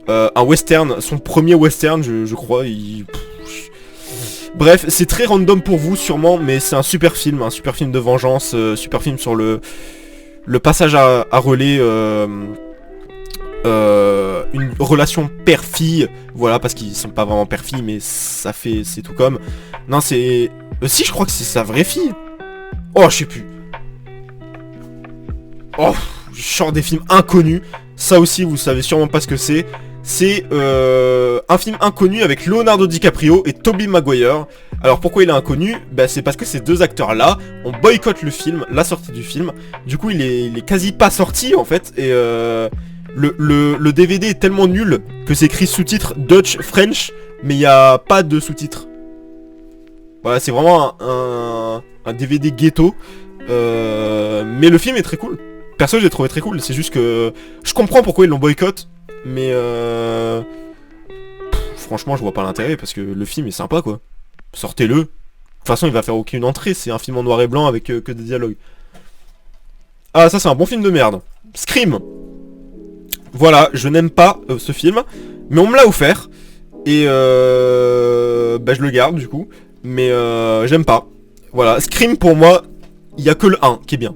Un western, son premier western, je crois. Bref, c'est très random pour vous sûrement, mais c'est un super film de vengeance, super film sur le passage à relais, une relation père-fille, voilà, parce qu'ils sont pas vraiment père-fille, mais ça fait, c'est tout comme. Non, c'est... si, je crois que c'est sa vraie fille. Oh, je sais plus. Oh, je sors des films inconnus. Ça aussi, vous savez sûrement pas ce que c'est. C'est un film inconnu avec Leonardo DiCaprio et Tobey Maguire. Alors pourquoi il est inconnu? Bah c'est parce que ces deux acteurs là, on boycotte le film, la sortie du film. Du coup il est quasi pas sorti en fait. Et le DVD est tellement nul que c'est écrit sous-titres Dutch French, mais il n'y a pas de sous-titres. Voilà, c'est vraiment un DVD ghetto. Mais le film est très cool. Perso j'ai trouvé très cool, c'est juste que je comprends pourquoi ils l'ont boycott. Mais franchement je vois pas l'intérêt parce que le film est sympa quoi. Sortez-le. De toute façon il va faire aucune entrée, c'est un film en noir et blanc avec que des dialogues. Ah ça c'est un bon film de merde. Scream. Voilà, je n'aime pas ce film, mais on me l'a offert. Et bah je le garde du coup. Mais j'aime pas. Voilà, Scream pour moi, il y a que le 1 qui est bien.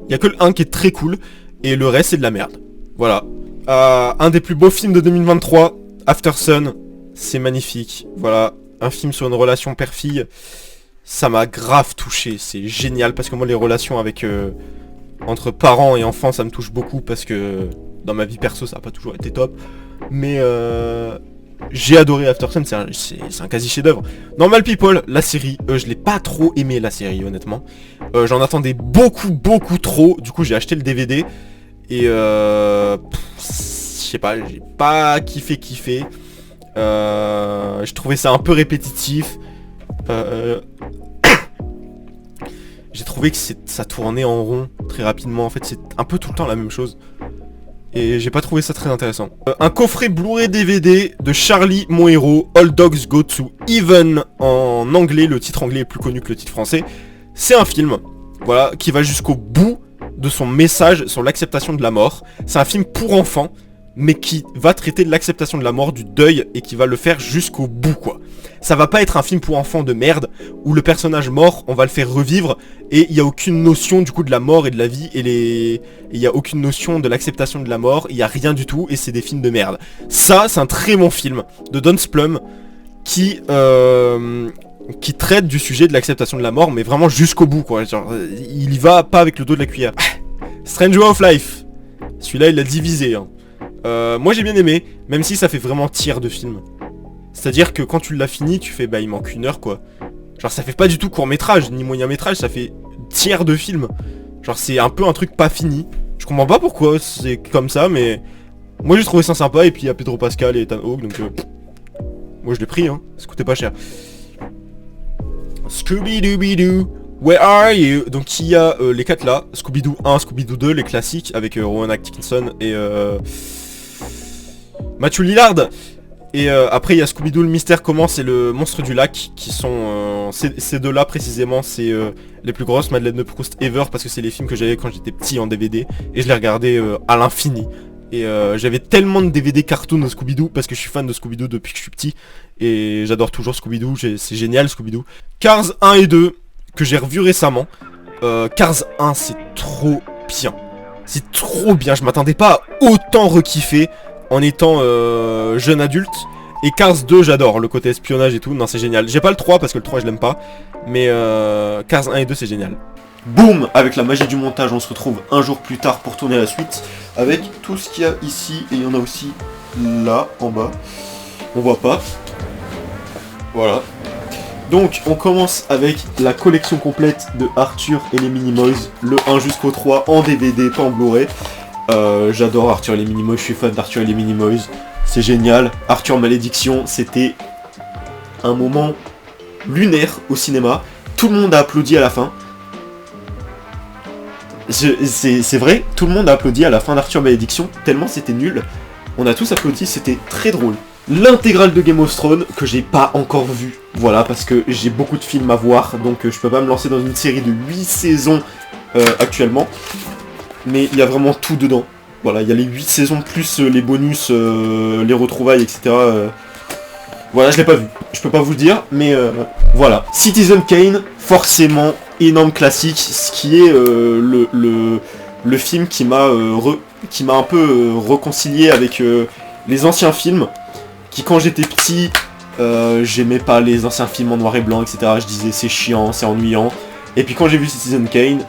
Il y a que le 1 qui est très cool. Et le reste c'est de la merde. Voilà. Un des plus beaux films de 2023, After Sun, c'est magnifique. Voilà, un film sur une relation père-fille, ça m'a grave touché, c'est génial parce que moi les relations avec entre parents et enfants ça me touche beaucoup parce que dans ma vie perso ça a pas toujours été top. Mais j'ai adoré After Sun, c'est un quasi chef-d'œuvre. Normal People, la série, je l'ai pas trop aimé la série honnêtement. J'en attendais beaucoup trop, du coup j'ai acheté le DVD. Et je sais pas, j'ai pas kiffé. J'ai trouvé ça un peu répétitif. J'ai trouvé que ça tournait en rond très rapidement. En fait, c'est un peu tout le temps la même chose. Et j'ai pas trouvé ça très intéressant. Un coffret Blu-ray DVD de Charlie, mon héros, All Dogs Go to Heaven en anglais. Le titre anglais est plus connu que le titre français. C'est un film, voilà, qui va jusqu'au bout de son message sur l'acceptation de la mort. C'est un film pour enfants, mais qui va traiter de l'acceptation de la mort, du deuil, et qui va le faire jusqu'au bout, quoi. Ça va pas être un film pour enfants de merde, où le personnage mort, on va le faire revivre, et il y a aucune notion du coup de la mort et de la vie, et il y a aucune notion de l'acceptation de la mort, il y a rien du tout, et c'est des films de merde. Ça, c'est un très bon film, de Don Splum, qui traite du sujet de l'acceptation de la mort, mais vraiment jusqu'au bout, quoi. Genre, il y va pas avec le dos de la cuillère. Strange Way of Life. Celui-là, il l'a divisé. Hein. Moi, j'ai bien aimé, même si ça fait vraiment tiers de film. C'est-à-dire que quand tu l'as fini, tu fais, bah, il manque 1 heure, quoi. Genre, ça fait pas du tout court-métrage, ni moyen-métrage, ça fait tiers de film. Genre, c'est un peu un truc pas fini. Je comprends pas pourquoi c'est comme ça, mais... Moi, j'ai trouvé ça sympa, et puis il y a Pedro Pascal et Ethan Hawke, donc... Moi, je l'ai pris, hein. Ça coûtait pas cher. Scooby-Dooby-Doo, where are you? Donc il y a les 4 là, Scooby-Doo 1, Scooby-Doo 2, les classiques, avec Rowan Atkinson et Matthew Lillard. Et après il y a Scooby-Doo, le mystère commence et le monstre du lac, qui sont... ces deux là précisément, c'est les plus grosses Madeleine de Proust ever, parce que c'est les films que j'avais quand j'étais petit en DVD, et je les regardais à l'infini. Et j'avais tellement de DVD cartoon de Scooby-Doo, parce que je suis fan de Scooby-Doo depuis que je suis petit. Et j'adore toujours Scooby-Doo, c'est génial Scooby-Doo. Cars 1 et 2, que j'ai revu récemment. Cars 1, c'est trop bien. C'est trop bien, je m'attendais pas à autant rekiffer en étant jeune adulte. Et Cars 2, j'adore, le côté espionnage et tout, non c'est génial. J'ai pas le 3 parce que le 3 je l'aime pas. Mais Cars 1 et 2 c'est génial. Boum, avec la magie du montage, on se retrouve un jour plus tard pour tourner la suite. Avec tout ce qu'il y a ici, et il y en a aussi là, en bas. On voit pas. Voilà. Donc, on commence avec la collection complète de Arthur et les Minimoys. Le 1 jusqu'au 3 en DVD, pas en Blu-ray. J'adore Arthur et les Minimoys, je suis fan d'Arthur et les Minimoys. C'est génial. Arthur Malédiction, c'était un moment lunaire au cinéma. Tout le monde a applaudi à la fin. C'est vrai, tout le monde a applaudi à la fin d'Arthur Malédiction, tellement c'était nul. On a tous applaudi, c'était très drôle. L'intégrale de Game of Thrones, que j'ai pas encore vue. Voilà, parce que j'ai beaucoup de films à voir, donc je peux pas me lancer dans une série de 8 saisons actuellement. Mais il y a vraiment tout dedans. Voilà, il y a les 8 saisons plus les bonus, les retrouvailles, etc. Voilà, je l'ai pas vu. Je peux pas vous le dire, mais voilà. Citizen Kane, forcément, énorme classique, ce qui est le film qui m'a un peu réconcilié avec les anciens films, qui quand j'étais petit, j'aimais pas les anciens films en noir et blanc, etc. Je disais c'est chiant, c'est ennuyant. Et puis quand j'ai vu Citizen Kane,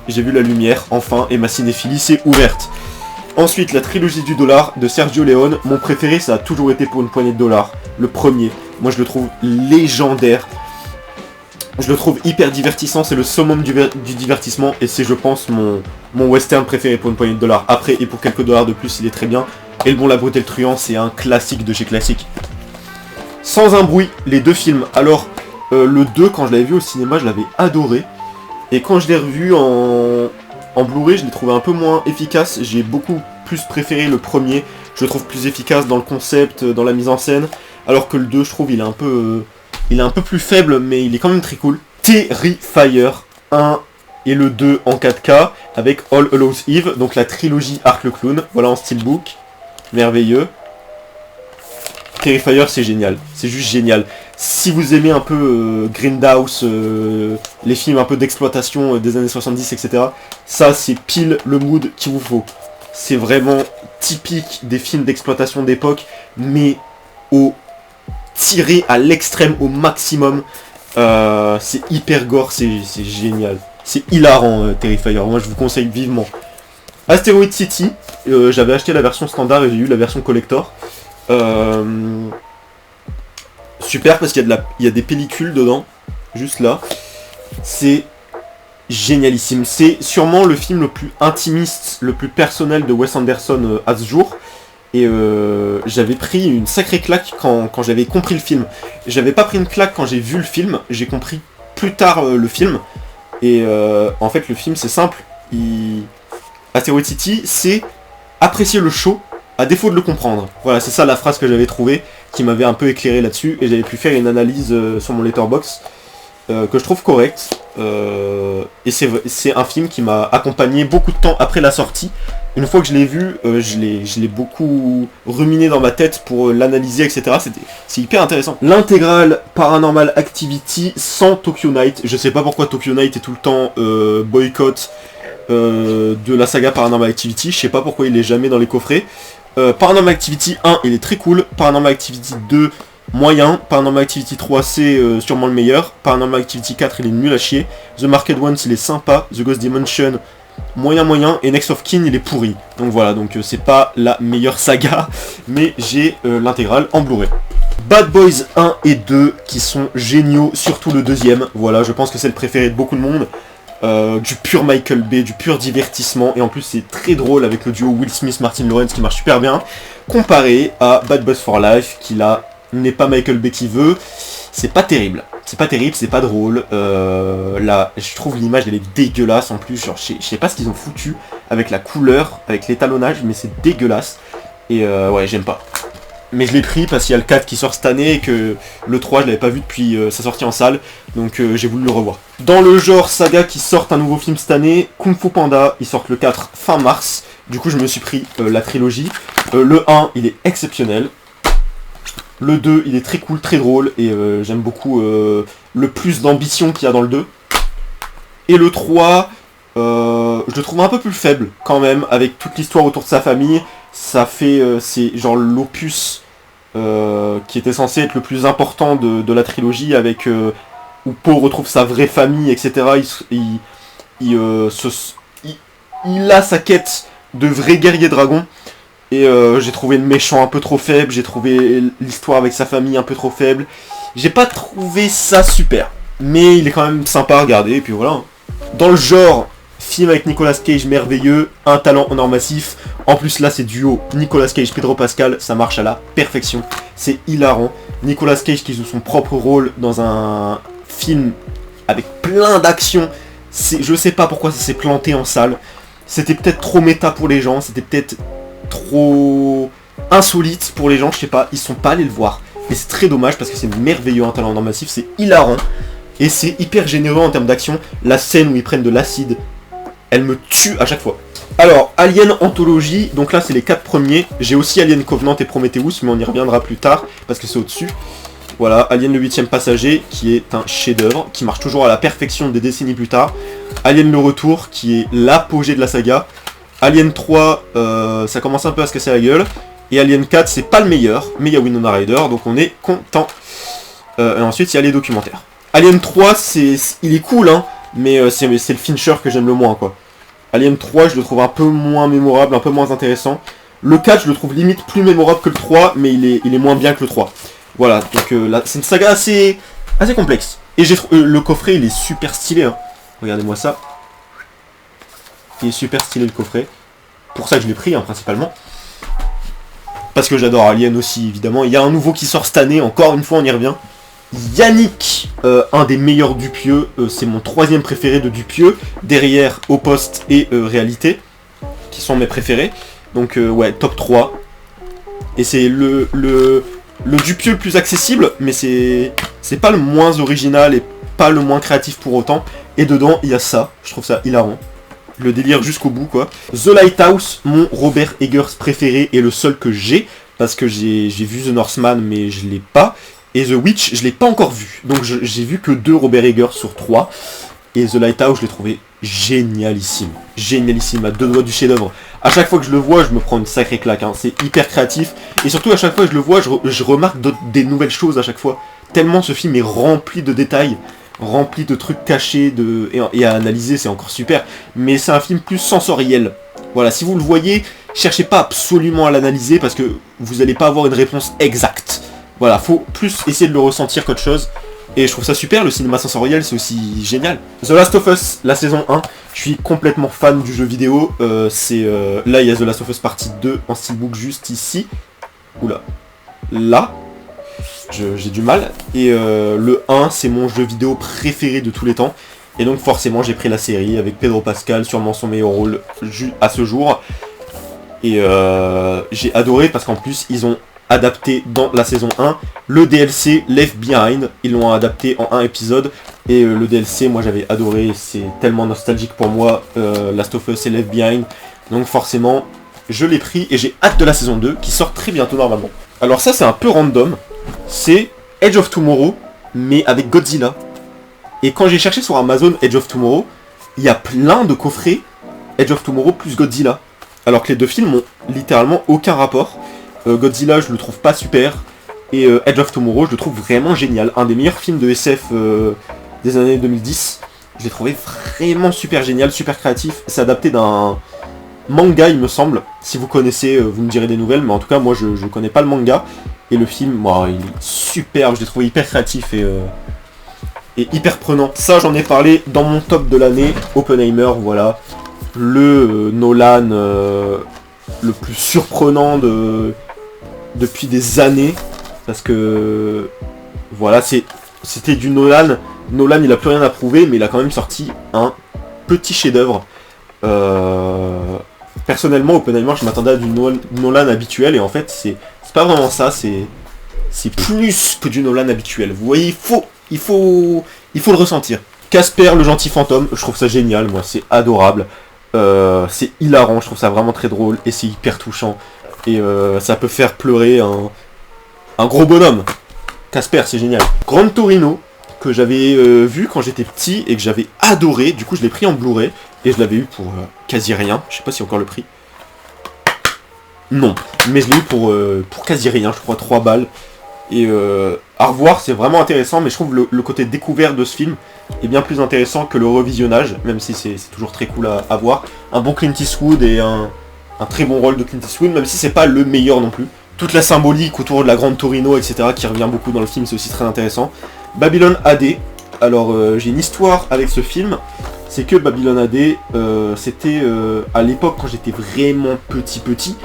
j'ai vu la lumière, enfin, et ma cinéphilie s'est ouverte. Ensuite, la trilogie du dollar de Sergio Leone. Mon préféré, ça a toujours été Pour une poignée de dollars. Le premier. Moi, je le trouve légendaire. Je le trouve hyper divertissant. C'est le summum du divertissement. Et c'est, je pense, mon western préféré Pour une poignée de dollars. Après, et pour quelques dollars de plus, il est très bien. Et Le Bon, la Brute et le Truand, c'est un classique de chez classique. Sans un bruit, les deux films. Alors, le 2, quand je l'avais vu au cinéma, je l'avais adoré. Et quand je l'ai revu en Blu-ray, je l'ai trouvé un peu moins efficace. J'ai beaucoup plus préféré le premier. Je le trouve plus efficace dans le concept, dans la mise en scène. Alors que le 2, je trouve, il est un peu plus faible, mais il est quand même très cool. Terrifier 1 et le 2 en 4K, avec All Hallows Eve, donc la trilogie Art le Clown. Voilà, en steelbook. Merveilleux. Terrifier, c'est génial. C'est juste génial. Si vous aimez un peu Grindhouse, les films un peu d'exploitation des années 70, etc., ça c'est pile le mood qu'il vous faut. C'est vraiment typique des films d'exploitation d'époque, mais tiré à l'extrême, au maximum. C'est hyper gore, c'est génial. C'est hilarant, Terrifier. Moi je vous conseille vivement. Asteroid City, j'avais acheté la version standard et j'ai eu la version collector. Super, parce qu'il y a des pellicules dedans, juste là. C'est génialissime. C'est sûrement le film le plus intimiste, le plus personnel de Wes Anderson à ce jour. Et j'avais pris une sacrée claque quand j'avais compris le film. J'avais pas pris une claque quand j'ai vu le film, j'ai compris plus tard le film. Et en fait, le film, c'est simple. Asteroid City, c'est apprécier le show à défaut de le comprendre. Voilà, c'est ça la phrase que j'avais trouvée, qui m'avait un peu éclairé là-dessus, et j'avais pu faire une analyse sur mon Letterboxd, que je trouve correcte. Et c'est un film qui m'a accompagné beaucoup de temps après la sortie. Une fois que je l'ai vu, je l'ai beaucoup ruminé dans ma tête pour l'analyser, etc. C'est hyper intéressant. L'intégrale Paranormal Activity sans Tokyo Night. Je sais pas pourquoi Tokyo Night est tout le temps boycott de la saga Paranormal Activity. Je sais pas pourquoi il est jamais dans les coffrets. Paranormal Activity 1, il est très cool. Paranormal Activity 2, moyen. Paranormal Activity 3, c'est sûrement le meilleur. Paranormal Activity 4, il est nul à chier. The Marked Ones, il est sympa. The Ghost Dimension, moyen. Et Next of Kin, il est pourri. Donc voilà, donc c'est pas la meilleure saga, mais j'ai l'intégrale en Blu-ray. Bad Boys 1 et 2, qui sont géniaux, surtout le deuxième. Voilà, je pense que c'est le préféré de beaucoup de monde. Du pur Michael Bay, du pur divertissement, et en plus c'est très drôle avec le duo Will Smith-Martin Lawrence qui marche super bien, comparé à Bad Boys for Life, qui là n'est pas Michael Bay qui veut. C'est pas terrible, c'est pas drôle. Là, je trouve l'image elle est dégueulasse en plus, genre je sais pas ce qu'ils ont foutu avec la couleur, avec l'étalonnage, mais c'est dégueulasse. Et ouais, j'aime pas. Mais je l'ai pris parce qu'il y a le 4 qui sort cette année et que le 3 je l'avais pas vu depuis sa sortie en salle, donc j'ai voulu le revoir. Dans le genre saga qui sort un nouveau film cette année, Kung Fu Panda, ils sortent le 4 fin mars, du coup je me suis pris la trilogie. Le 1 il est exceptionnel, le 2 il est très cool, très drôle, et j'aime beaucoup le plus d'ambition qu'il y a dans le 2. Et le 3, je le trouve un peu plus faible quand même, avec toute l'histoire autour de sa famille. Ça fait, c'est genre l'opus qui était censé être le plus important de la trilogie, avec où Po retrouve sa vraie famille, etc. Il a sa quête de vrai guerrier dragon, et j'ai trouvé le méchant un peu trop faible, j'ai trouvé l'histoire avec sa famille un peu trop faible. J'ai pas trouvé ça super, mais il est quand même sympa à regarder, et puis voilà. Dans le genre film avec Nicolas Cage merveilleux, un talent en or massif. En plus là c'est duo Nicolas Cage, Pedro Pascal, ça marche à la perfection. C'est hilarant. Nicolas Cage qui joue son propre rôle dans un film avec plein d'actions Je sais pas pourquoi ça s'est planté en salle. C'était peut-être trop méta pour les gens, c'était peut-être trop insolite pour les gens, je sais pas, ils sont pas allés le voir. Et c'est très dommage parce que c'est merveilleux un talent massif, c'est hilarant. Et c'est hyper généreux en termes d'action. La scène où ils prennent de l'acide, elle me tue à chaque fois. Alors, Alien Anthology, donc là c'est les 4 premiers. J'ai aussi Alien Covenant et Prometheus, mais on y reviendra plus tard parce que c'est au-dessus. Voilà, Alien le 8ème passager, qui est un chef-d'œuvre, qui marche toujours à la perfection des décennies plus tard. Alien le retour, qui est l'apogée de la saga. Alien 3, ça commence un peu à se casser la gueule. Et Alien 4, c'est pas le meilleur, mais il y a Winona Ryder, donc on est content. Et ensuite, il y a les documentaires. Alien 3, il est cool, hein, mais c'est le Fincher que j'aime le moins, quoi. Alien 3, je le trouve un peu moins mémorable, un peu moins intéressant. Le 4, je le trouve limite plus mémorable que le 3, mais il est moins bien que le 3. Voilà, donc là, c'est une saga assez complexe. Et le coffret, il est super stylé, hein. Regardez-moi ça. Il est super stylé, le coffret. Pour ça que je l'ai pris, hein, principalement. Parce que j'adore Alien aussi, évidemment. Il y a un nouveau qui sort cette année, encore une fois, on y revient. Yannick, un des meilleurs Dupieux, c'est mon 3ème préféré de Dupieux, derrière Au Poste et Réalité, qui sont mes préférés. Donc ouais, top 3. Et c'est le Dupieux le plus accessible, mais c'est pas le moins original et pas le moins créatif pour autant. Et dedans, il y a ça, je trouve ça hilarant. Le délire jusqu'au bout, quoi. The Lighthouse, mon Robert Eggers préféré et le seul que j'ai, parce que j'ai vu The Northman, mais je l'ai pas. Et The Witch, je l'ai pas encore vu. Donc j'ai vu que 2 Robert Eggers sur 3. Et The Lighthouse, je l'ai trouvé génialissime. Génialissime, à 2 doigts du chef-d'œuvre. À chaque fois que je le vois, je me prends une sacrée claque, hein. C'est hyper créatif. Et surtout, à chaque fois que je le vois, je remarque des nouvelles choses à chaque fois. Tellement ce film est rempli de détails, rempli de trucs cachés, et à analyser, c'est encore super. Mais c'est un film plus sensoriel. Voilà, si vous le voyez, cherchez pas absolument à l'analyser, parce que vous n'allez pas avoir une réponse exacte. Voilà, faut plus essayer de le ressentir qu'autre chose. Et je trouve ça super, le cinéma sensoriel, c'est aussi génial. The Last of Us, la saison 1, je suis complètement fan du jeu vidéo. Là, il y a The Last of Us partie 2 en steelbook juste ici. Oula. Là. J'ai du mal. Et le 1, c'est mon jeu vidéo préféré de tous les temps. Et donc forcément, j'ai pris la série avec Pedro Pascal, sûrement son meilleur rôle à ce jour. Et j'ai adoré parce qu'en plus, ils ont adapté dans la saison 1 le DLC Left Behind. Ils l'ont adapté en un épisode. Et le DLC, moi j'avais adoré. C'est tellement nostalgique pour moi, Last of Us et Left Behind. Donc forcément, je l'ai pris et j'ai hâte de la saison 2 qui sort très bientôt normalement. Alors ça, c'est un peu random. C'est Edge of Tomorrow, mais avec Godzilla. Et quand j'ai cherché sur Amazon Edge of Tomorrow, il y a plein de coffrets Edge of Tomorrow plus Godzilla. Alors que les deux films ont littéralement aucun rapport. Godzilla, je le trouve pas super. Et Edge of Tomorrow, je le trouve vraiment génial. Un des meilleurs films de SF des années 2010. Je l'ai trouvé vraiment super génial, super créatif. C'est adapté d'un manga, il me semble. Si vous connaissez, vous me direz des nouvelles. Mais en tout cas, moi, je connais pas le manga. Et le film, moi, il est superbe. Je l'ai trouvé hyper créatif et hyper prenant. Ça, j'en ai parlé dans mon top de l'année. Oppenheimer, voilà. Le Nolan le plus surprenant depuis des années. Parce que voilà, c'était du Nolan. Nolan, il a plus rien à prouver, mais il a quand même sorti un petit chef-d'œuvre. Personnellement, Oppenheimer, je m'attendais à du Nolan habituel, et en fait, c'est pas vraiment ça. C'est plus que du Nolan habituel. Vous voyez, il faut le ressentir. Casper, le gentil fantôme, je trouve ça génial, moi, c'est adorable. C'est hilarant, je trouve ça vraiment très drôle, et c'est hyper touchant. Et ça peut faire pleurer un gros bonhomme. Casper, c'est génial. Gran Torino, que j'avais vu quand j'étais petit et que j'avais adoré. Du coup, je l'ai pris en Blu-ray et je l'avais eu pour quasi rien. Je sais pas si encore le prix. Non, mais je l'ai eu pour quasi rien, je crois 3 balles. Et à revoir, c'est vraiment intéressant, mais je trouve le côté découvert de ce film est bien plus intéressant que le revisionnage, même si c'est toujours très cool à voir. Un bon Clint Eastwood et un très bon rôle de Clint Eastwood, même si c'est pas le meilleur non plus. Toute la symbolique autour de la Grande Torino, etc., qui revient beaucoup dans le film, c'est aussi très intéressant. Babylon AD, alors j'ai une histoire avec ce film, c'est que Babylon AD, c'était à l'époque quand j'étais vraiment petit,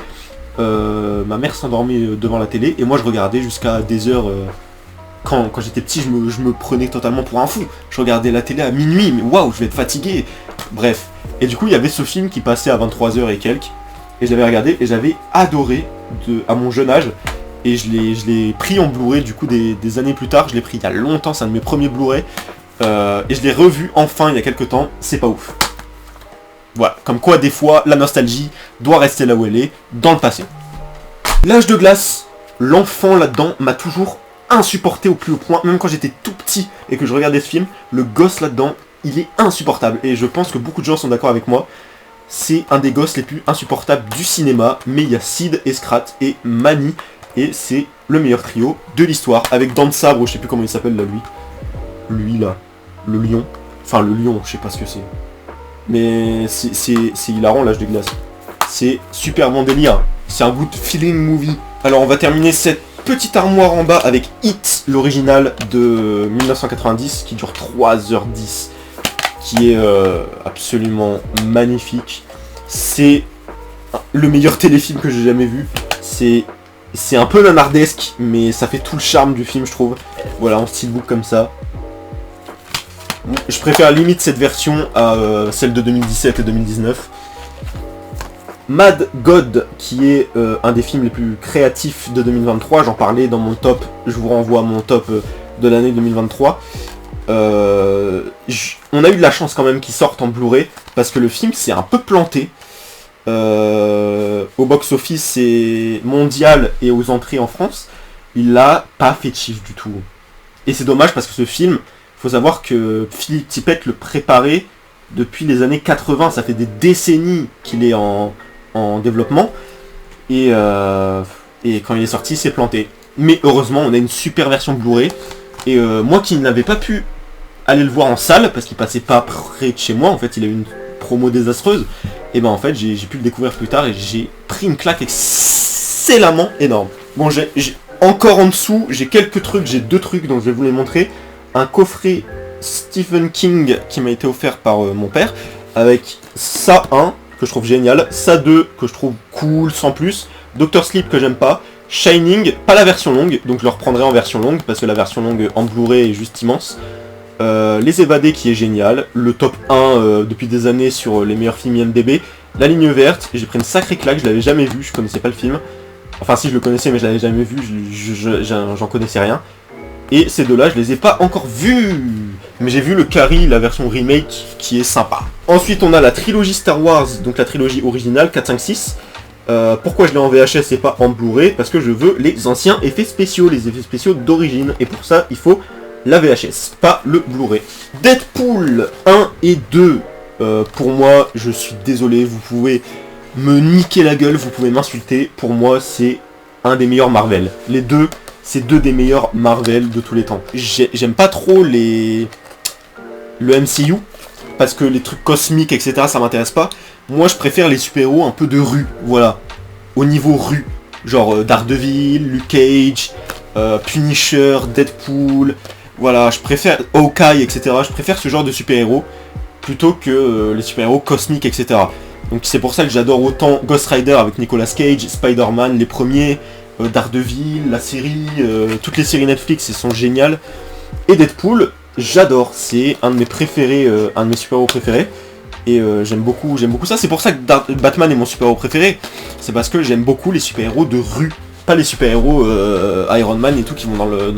ma mère s'endormait devant la télé, et moi je regardais jusqu'à des heures quand j'étais petit, je me prenais totalement pour un fou. Je regardais la télé à minuit, mais waouh, je vais être fatigué. Bref. Et du coup, il y avait ce film qui passait à 23h et quelques. Et je l'avais regardé et j'avais adoré à mon jeune âge. Et je l'ai pris en Blu-ray du coup des années plus tard. Je l'ai pris il y a longtemps, c'est un de mes premiers Blu-ray. Et je l'ai revu enfin il y a quelques temps. C'est pas ouf. Voilà, comme quoi des fois, la nostalgie doit rester là où elle est, dans le passé. L'âge de glace, l'enfant là-dedans m'a toujours insupporté au plus haut point. Même quand j'étais tout petit et que je regardais ce film, le gosse là-dedans, il est insupportable. Et je pense que beaucoup de gens sont d'accord avec moi. C'est un des gosses les plus insupportables du cinéma. Mais il y a Sid, Scrat et Manny. Et c'est le meilleur trio de l'histoire. Avec Dent de Sabre, je sais plus comment il s'appelle là, lui. Lui là, le lion. Enfin le lion, je sais pas ce que c'est. Mais c'est hilarant l'âge de glace. C'est super bon délire. C'est un good feeling movie. Alors on va terminer cette petite armoire en bas avec It, l'original de 1990, qui dure 3h10. Qui est absolument magnifique. C'est le meilleur téléfilm que j'ai jamais vu. C'est un peu nanardesque, mais ça fait tout le charme du film, je trouve. Voilà, en steelbook comme ça. Je préfère limite cette version à celle de 2017 et 2019. Mad God, qui est un des films les plus créatifs de 2023, j'en parlais dans mon top, je vous renvoie à mon top de l'année 2023. On a eu de la chance quand même qu'il sorte en Blu-ray, parce que le film s'est un peu planté. Au box-office mondial et aux entrées en France, il a pas fait de chiffre du tout. Et c'est dommage parce que ce film, faut savoir que Philippe Tippett le préparait depuis les années 80, ça fait des décennies qu'il est en développement, et quand il est sorti, c'est planté. Mais heureusement, on a une super version Blu-ray, et moi qui n'avais pas pu aller le voir en salle, parce qu'il passait pas près de chez moi, en fait il a eu une promo désastreuse, et ben en fait j'ai pu le découvrir plus tard, et j'ai pris une claque excellemment énorme. Bon, encore en dessous, j'ai quelques trucs, j'ai 2 trucs dont je vais vous les montrer. Un coffret Stephen King qui m'a été offert par mon père, avec ça 1 que je trouve génial, ça 2 que je trouve cool sans plus, Dr Sleep que j'aime pas, Shining, pas la version longue, donc je le reprendrai en version longue parce que la version longue en Blu-ray est juste immense. Les Évadés qui est génial, le top 1 depuis des années sur les meilleurs films IMDb, La Ligne Verte, j'ai pris une sacrée claque, je l'avais jamais vu, je connaissais pas le film, enfin si je le connaissais mais je l'avais jamais vu, j'en connaissais rien. Et ces deux-là, je les ai pas encore vus. Mais j'ai vu le Carrie, la version remake, qui est sympa. Ensuite, on a la trilogie Star Wars, donc la trilogie originale, 4, 5, 6. Pourquoi je l'ai en VHS et pas en Blu-ray? Parce que je veux les anciens effets spéciaux, les effets spéciaux d'origine. Et pour ça, il faut la VHS, pas le Blu-ray. Deadpool 1 et 2. Pour moi, je suis désolé, vous pouvez me niquer la gueule, vous pouvez m'insulter. Pour moi, c'est un des meilleurs Marvel. Les deux... c'est 2 des meilleurs Marvel de tous les temps. J'aime pas trop le MCU, parce que les trucs cosmiques, etc., ça m'intéresse pas. Moi, je préfère les super-héros un peu de rue, voilà. Au niveau rue. Genre Daredevil, Luke Cage, Punisher, Deadpool. Voilà, je préfère Hawkeye, etc. Je préfère ce genre de super-héros, plutôt que les super-héros cosmiques, etc. Donc c'est pour ça que j'adore autant Ghost Rider avec Nicolas Cage, Spider-Man, les premiers... Daredevil, la série, toutes les séries Netflix, elles sont géniales. Et Deadpool, j'adore, c'est un de mes préférés, un de mes super-héros préférés. Et j'aime beaucoup ça. C'est pour ça que Batman est mon super-héros préféré. C'est parce que j'aime beaucoup les super-héros de rue. Pas les super-héros Iron Man et tout qui vont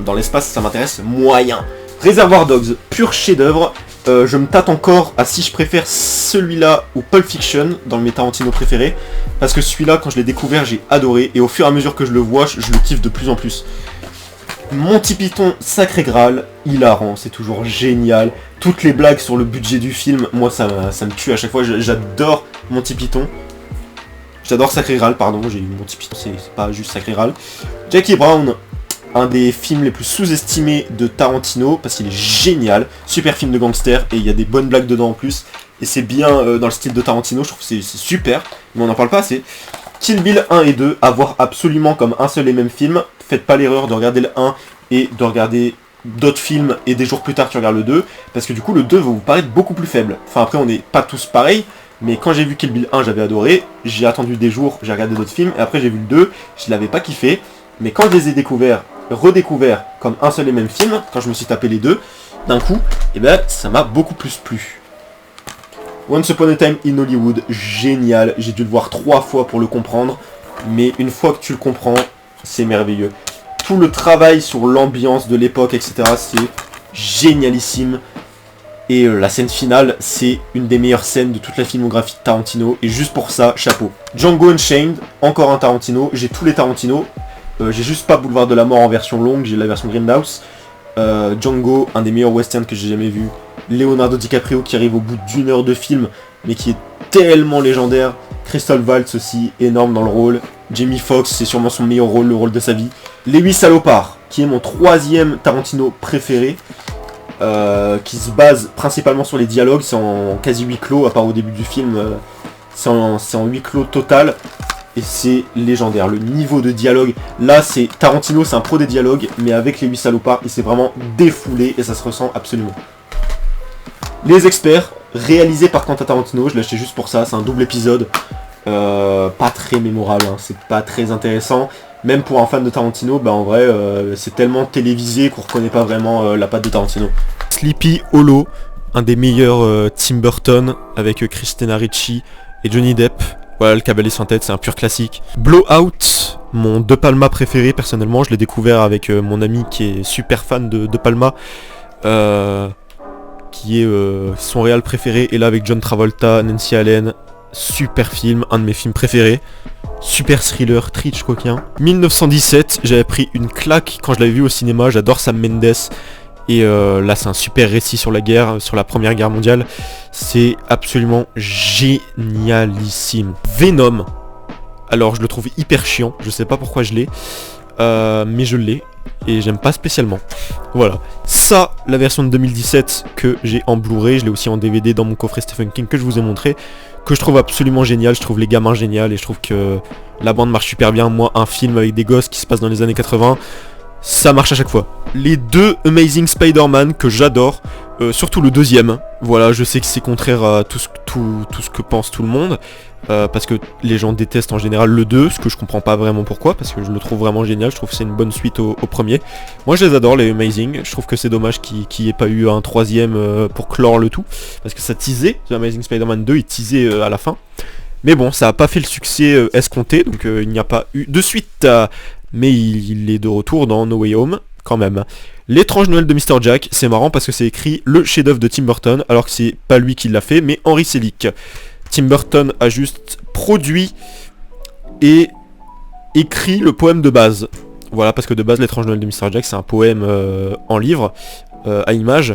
dans l'espace, ça m'intéresse moyen. Reservoir Dogs, pur chef-d'œuvre. Je me tâte encore à si je préfère celui-là ou Pulp Fiction dans mes Tarantino préférés, parce que celui-là, quand je l'ai découvert, j'ai adoré, et au fur et à mesure que je le vois, je le kiffe de plus en plus. Monty Python, Sacré Graal, hilarant, c'est toujours génial. Toutes les blagues sur le budget du film, moi ça me tue à chaque fois, j'adore Monty Python. J'adore Sacré Graal, pardon, j'ai eu Monty Python, c'est pas juste Sacré Graal. Jackie Brown, un des films les plus sous-estimés de Tarantino, parce qu'il est génial, super film de gangster, et il y a des bonnes blagues dedans en plus, et c'est bien dans le style de Tarantino, je trouve que c'est super, mais on n'en parle pas assez. Kill Bill 1 et 2, à voir absolument comme un seul et même film, faites pas l'erreur de regarder le 1 et de regarder d'autres films, et des jours plus tard tu regardes le 2, parce que du coup le 2 va vous paraître beaucoup plus faible. Enfin après on n'est pas tous pareils, mais quand j'ai vu Kill Bill 1 j'avais adoré, j'ai attendu des jours, j'ai regardé d'autres films, et après j'ai vu le 2, je l'avais pas kiffé. Mais quand je les ai découverts redécouvert comme un seul et même film, quand je me suis tapé les deux, d'un coup, et ben ça m'a beaucoup plus plu. Once Upon a Time in Hollywood, génial, j'ai dû le voir 3 fois pour le comprendre, mais une fois que tu le comprends, c'est merveilleux. Tout le travail sur l'ambiance de l'époque, etc., c'est génialissime. Et la scène finale, c'est une des meilleures scènes de toute la filmographie de Tarantino, et juste pour ça, chapeau. Django Unchained, encore un Tarantino, j'ai tous les Tarantino, j'ai juste pas Boulevard de la Mort en version longue, j'ai la version Grindhouse. Django, un des meilleurs westerns que j'ai jamais vu. Leonardo DiCaprio qui arrive au bout d'1 heure de film, mais qui est tellement légendaire. Christophe Waltz aussi, énorme dans le rôle. Jamie Foxx, c'est sûrement son meilleur rôle, le rôle de sa vie. Les 8 salopards, qui est mon 3e Tarantino préféré, qui se base principalement sur les dialogues, c'est en quasi huis clos, à part au début du film, c'est en huis clos total. Et c'est légendaire, le niveau de dialogue, là c'est Tarantino, c'est un pro des dialogues, mais avec les 8 salopards, il s'est vraiment défoulé et ça se ressent absolument. Les experts, réalisé par Quentin Tarantino, je l'ai acheté juste pour ça, c'est un double épisode, pas très mémorable, hein, c'est pas très intéressant, même pour un fan de Tarantino, bah en vrai c'est tellement télévisé qu'on reconnaît pas vraiment la patte de Tarantino. Sleepy Hollow, un des meilleurs Tim Burton, avec Christina Ricci et Johnny Depp. Voilà, le cavalier sans tête, c'est un pur classique. Blowout, mon De Palma préféré personnellement, je l'ai découvert avec mon ami qui est super fan de Palma, qui est son réal préféré, et là avec John Travolta, Nancy Allen, super film, un de mes films préférés. Super thriller, Hitchcockien coquin. 1917, j'avais pris une claque quand je l'avais vu au cinéma, j'adore Sam Mendes. Et là c'est un super récit sur la guerre, sur la première guerre mondiale. C'est absolument génialissime. Venom, alors je le trouve hyper chiant, je sais pas pourquoi je l'ai, mais je l'ai et j'aime pas spécialement. Voilà. Ça, la version de 2017 que j'ai en Blu-ray, je l'ai aussi en DVD dans mon coffret Stephen King que je vous ai montré, que je trouve absolument génial, je trouve les gamins génial et je trouve que la bande marche super bien. Moi, un film avec des gosses qui se passe dans les années 80, ça marche à chaque fois. Les 2 Amazing Spider-Man que j'adore, surtout le deuxième. Voilà, je sais que c'est contraire à tout ce que pense tout le monde, parce que les gens détestent en général le 2, ce que je comprends pas vraiment pourquoi, parce que je le trouve vraiment génial, je trouve que c'est une bonne suite au premier. Moi je les adore, les Amazing, je trouve que c'est dommage qu'il n'y ait pas eu un 3ème pour clore le tout, parce que ça teasait, The Amazing Spider-Man 2, il teasait à la fin. Mais bon, ça a pas fait le succès escompté, donc il n'y a pas eu de suite, mais il est de retour dans No Way Home, quand même. L'étrange Noël de Mr. Jack, c'est marrant parce que c'est écrit le chef-d'œuvre de Tim Burton, alors que c'est pas lui qui l'a fait, mais Henry Selick. Tim Burton a juste produit et écrit le poème de base. Voilà, parce que de base, l'étrange Noël de Mr. Jack, c'est un poème en livre, à images,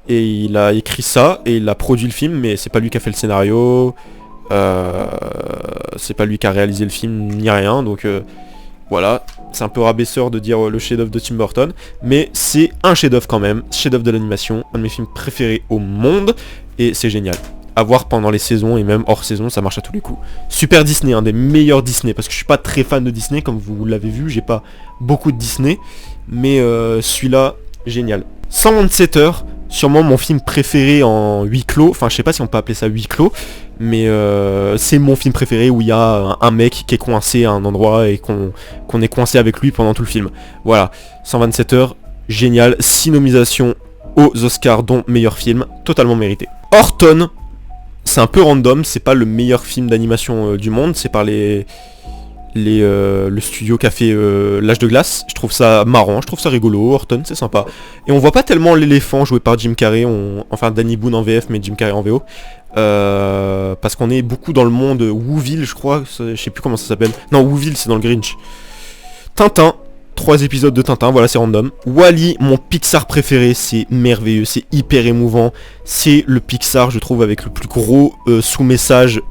et il a écrit ça, et il a produit le film, mais c'est pas lui qui a fait le scénario, c'est pas lui qui a réalisé le film, ni rien, donc voilà. C'est un peu rabaisseur de dire le chef-d'œuvre de Tim Burton, mais c'est un chef-d'œuvre quand même, chef-d'œuvre de l'animation, un de mes films préférés au monde, et c'est génial. À voir pendant les saisons et même hors saison, ça marche à tous les coups. Super Disney, un des meilleurs Disney, parce que je suis pas très fan de Disney, comme vous l'avez vu, j'ai pas beaucoup de Disney, mais celui-là, génial. 127 heures, sûrement mon film préféré en huis clos, enfin je sais pas si on peut appeler ça huis clos, mais c'est mon film préféré où il y a un mec qui est coincé à un endroit et qu'on est coincé avec lui pendant tout le film. Voilà, 127 heures, génial, 6 nominations aux Oscars dont meilleur film, totalement mérité. Horton, c'est un peu random, c'est pas le meilleur film d'animation du monde, c'est par le studio qui a fait L'Âge de Glace. Je trouve ça marrant, je trouve ça rigolo, Horton, c'est sympa. Et on voit pas tellement l'éléphant joué par Jim Carrey, enfin Danny Boone en VF mais Jim Carrey en VO. Parce qu'on est beaucoup dans le monde Whoville, je crois, je sais plus comment ça s'appelle. Non, Whoville c'est dans le Grinch. Tintin, 3 épisodes de Tintin, voilà, c'est random. Wall-E, mon Pixar préféré, c'est merveilleux, c'est hyper émouvant. C'est le Pixar, je trouve, avec le plus gros sous-message.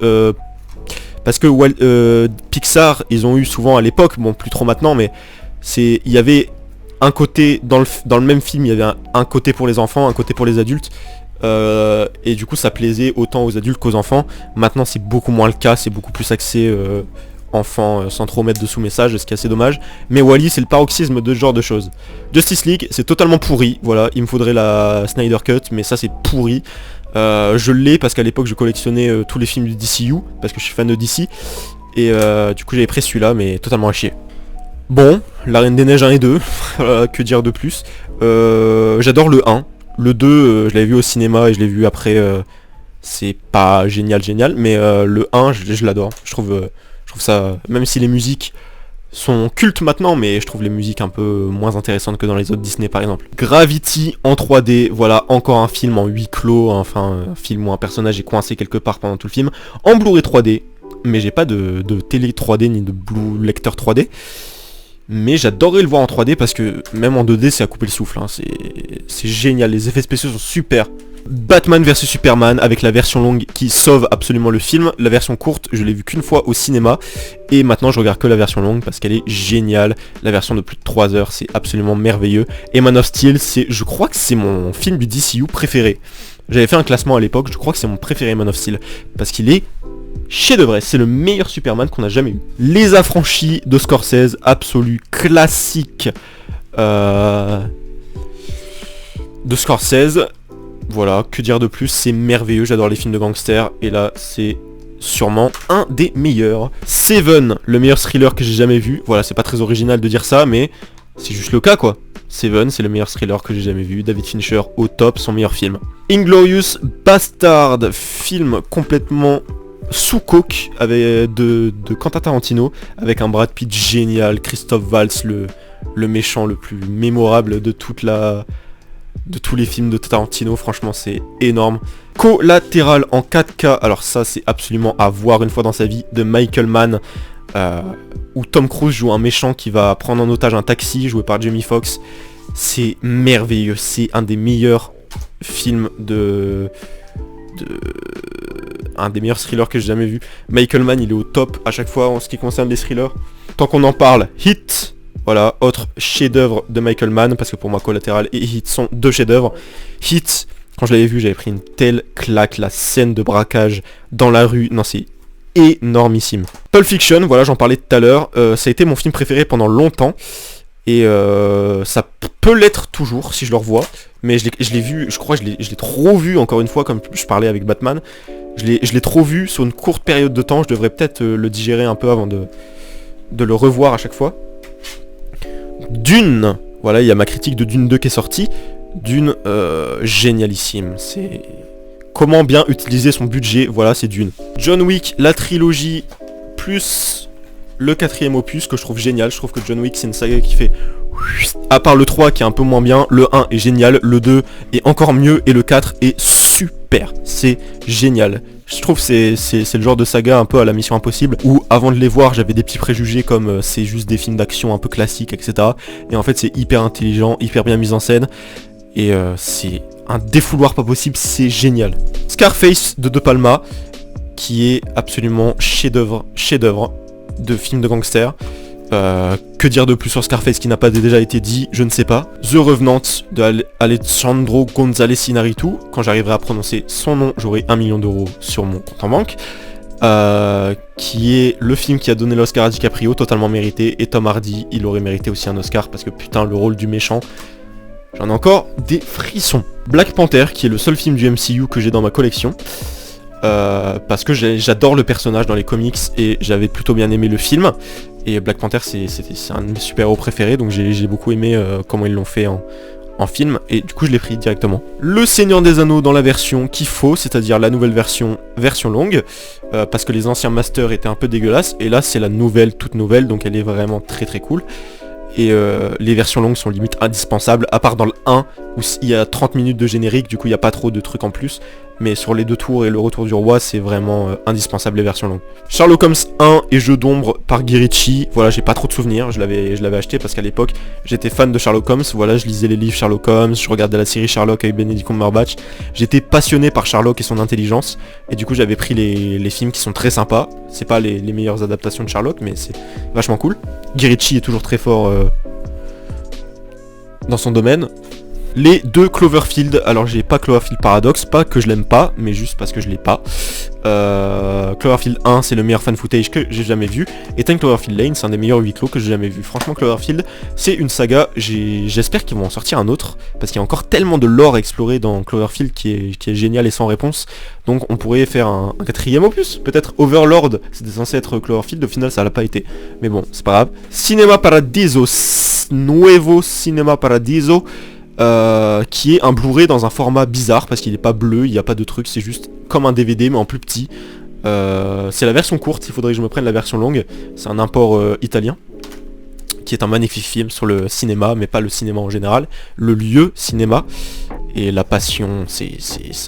Parce que Pixar, ils ont eu souvent à l'époque, bon plus trop maintenant, mais il y avait un côté, dans le même film, il y avait un côté pour les enfants, un côté pour les adultes. Et du coup ça plaisait autant aux adultes qu'aux enfants. Maintenant c'est beaucoup moins le cas, c'est beaucoup plus axé enfants sans trop mettre de sous-message, ce qui est assez dommage. Mais Wall-E c'est le paroxysme de ce genre de choses. Justice League c'est totalement pourri, voilà, il me faudrait la Snyder Cut, mais ça c'est pourri. Je l'ai parce qu'à l'époque je collectionnais tous les films du DCU, parce que je suis fan de DC. Et du coup j'avais pris celui-là, mais totalement à chier. Bon, La Reine des Neiges 1 et 2, que dire de plus. J'adore le 1. Le 2, je l'avais vu au cinéma et je l'ai vu après. C'est pas génial, mais le 1, je l'adore. Je trouve ça, même si les musiques sont cultes maintenant, mais je trouve les musiques un peu moins intéressantes que dans les autres Disney par exemple. Gravity en 3D, voilà, encore un film en huis clos, enfin un film où un personnage est coincé quelque part pendant tout le film, en Blu-ray 3D, mais j'ai pas de télé 3D ni de Blu lecteur 3D. Mais j'adorerais le voir en 3D parce que même en 2D c'est à couper le souffle, hein. C'est génial, les effets spéciaux sont super. Batman vs Superman avec la version longue qui sauve absolument le film. La version courte je l'ai vue qu'une fois au cinéma et maintenant je regarde que la version longue parce qu'elle est géniale. La version de plus de 3 heures c'est absolument merveilleux. Et Man of Steel, je crois que c'est mon film du DCU préféré. J'avais fait un classement à l'époque, je crois que c'est mon préféré Man of Steel parce qu'il est chef-d'œuvre, c'est le meilleur Superman qu'on a jamais eu. Les Affranchis de Scorsese, absolu classique de Scorsese. Voilà, que dire de plus, c'est merveilleux, j'adore les films de gangsters, et là c'est sûrement un des meilleurs. Seven, le meilleur thriller que j'ai jamais vu. Voilà, c'est pas très original de dire ça, mais c'est juste le cas quoi. Seven, c'est le meilleur thriller que j'ai jamais vu. David Fincher au top, son meilleur film. Inglourious Bastard, film complètement sous coke de Quentin Tarantino, avec un Brad Pitt génial, Christophe Waltz, le méchant le plus mémorable de tous les films de Tarantino, franchement c'est énorme. Collatéral en 4K, alors ça c'est absolument à voir une fois dans sa vie, de Michael Mann, où Tom Cruise joue un méchant qui va prendre en otage un taxi, joué par Jamie Foxx. C'est merveilleux, c'est un des meilleurs films un des meilleurs thrillers que j'ai jamais vu. Michael Mann il est au top à chaque fois en ce qui concerne les thrillers. Tant qu'on en parle, Hit, voilà, autre chef-d'œuvre de Michael Mann, parce que pour moi Collatéral et Hit sont deux chefs-d'œuvre. Hit, quand je l'avais vu, j'avais pris une telle claque, la scène de braquage dans la rue, non c'est énormissime. Pulp Fiction, voilà, j'en parlais tout à l'heure, ça a été mon film préféré pendant longtemps, et ça peut l'être toujours si je le revois, mais je l'ai vu, je crois que je l'ai trop vu encore une fois, comme je parlais avec Batman, je l'ai trop vu sur une courte période de temps, je devrais peut-être le digérer un peu avant de le revoir à chaque fois. Dune, voilà, il y a ma critique de Dune 2 qui est sortie. Dune, génialissime. C'est comment bien utiliser son budget, voilà, c'est Dune. John Wick, la trilogie, plus le 4ème opus que je trouve génial. Je trouve que John Wick c'est une saga qui fait... À part le 3 qui est un peu moins bien, le 1 est génial, le 2 est encore mieux et le 4 est super. C'est génial. Je trouve que c'est le genre de saga un peu à la Mission Impossible où avant de les voir j'avais des petits préjugés comme c'est juste des films d'action un peu classiques, etc. Et en fait c'est hyper intelligent, hyper bien mis en scène et c'est un défouloir pas possible, c'est génial. Scarface de De Palma qui est absolument chef-d'œuvre de film de gangster. Que dire de plus sur Scarface qui n'a pas déjà été dit, je ne sais pas. The Revenant de Alejandro González Iñárritu. Quand j'arriverai à prononcer son nom, j'aurai 1 million d'euros sur mon compte en banque. Qui est le film qui a donné l'Oscar à DiCaprio, totalement mérité. Et Tom Hardy, il aurait mérité aussi un Oscar parce que putain, le rôle du méchant, j'en ai encore des frissons. Black Panther, qui est le seul film du MCU que j'ai dans ma collection. Parce que j'adore le personnage dans les comics et j'avais plutôt bien aimé le film. Et Black Panther c'est un de mes super-héros préférés, donc j'ai beaucoup aimé comment ils l'ont fait en film, et du coup je l'ai pris directement. Le Seigneur des Anneaux dans la version qu'il faut, c'est-à-dire la nouvelle version longue, parce que les anciens masters étaient un peu dégueulasses, et là c'est la nouvelle, toute nouvelle, donc elle est vraiment très très cool. Et les versions longues sont limite indispensables, à part dans le 1 où il y a 30 minutes de générique, du coup il n'y a pas trop de trucs en plus. Mais sur les deux tours et le retour du roi, c'est vraiment indispensable les versions longues. Sherlock Holmes 1 et Jeu d'ombre par Guy Ritchie. Voilà, j'ai pas trop de souvenirs, je l'avais acheté parce qu'à l'époque j'étais fan de Sherlock Holmes. Voilà, je lisais les livres Sherlock Holmes, je regardais la série Sherlock avec Benedict Cumberbatch. J'étais passionné par Sherlock et son intelligence. Et du coup j'avais pris les films qui sont très sympas. C'est pas les meilleures adaptations de Sherlock, mais c'est vachement cool. Guy Ritchie est toujours très fort dans son domaine. les deux Cloverfield. Alors j'ai pas Cloverfield Paradox, pas que je l'aime pas, mais juste parce que je l'ai pas. Cloverfield 1 c'est le meilleur fan footage que j'ai jamais vu, et Ten Cloverfield Lane c'est un des meilleurs huis clos que j'ai jamais vu. Franchement Cloverfield c'est une saga, j'espère qu'ils vont en sortir un autre, parce qu'il y a encore tellement de lore à explorer dans Cloverfield qui est génial et sans réponse. Donc on pourrait faire un quatrième opus, peut-être Overlord, c'était censé être Cloverfield, au final ça l'a pas été, mais bon c'est pas grave. Cinema Paradiso, Nuevo Cinema Paradiso, qui est un Blu-ray dans un format bizarre parce qu'il est pas bleu, il n'y a pas de truc, c'est juste comme un DVD mais en plus petit. C'est la version courte, il faudrait que je me prenne la version longue. C'est un import italien qui est un magnifique film sur le cinéma, mais pas le cinéma en général, le lieu cinéma et la passion, c'est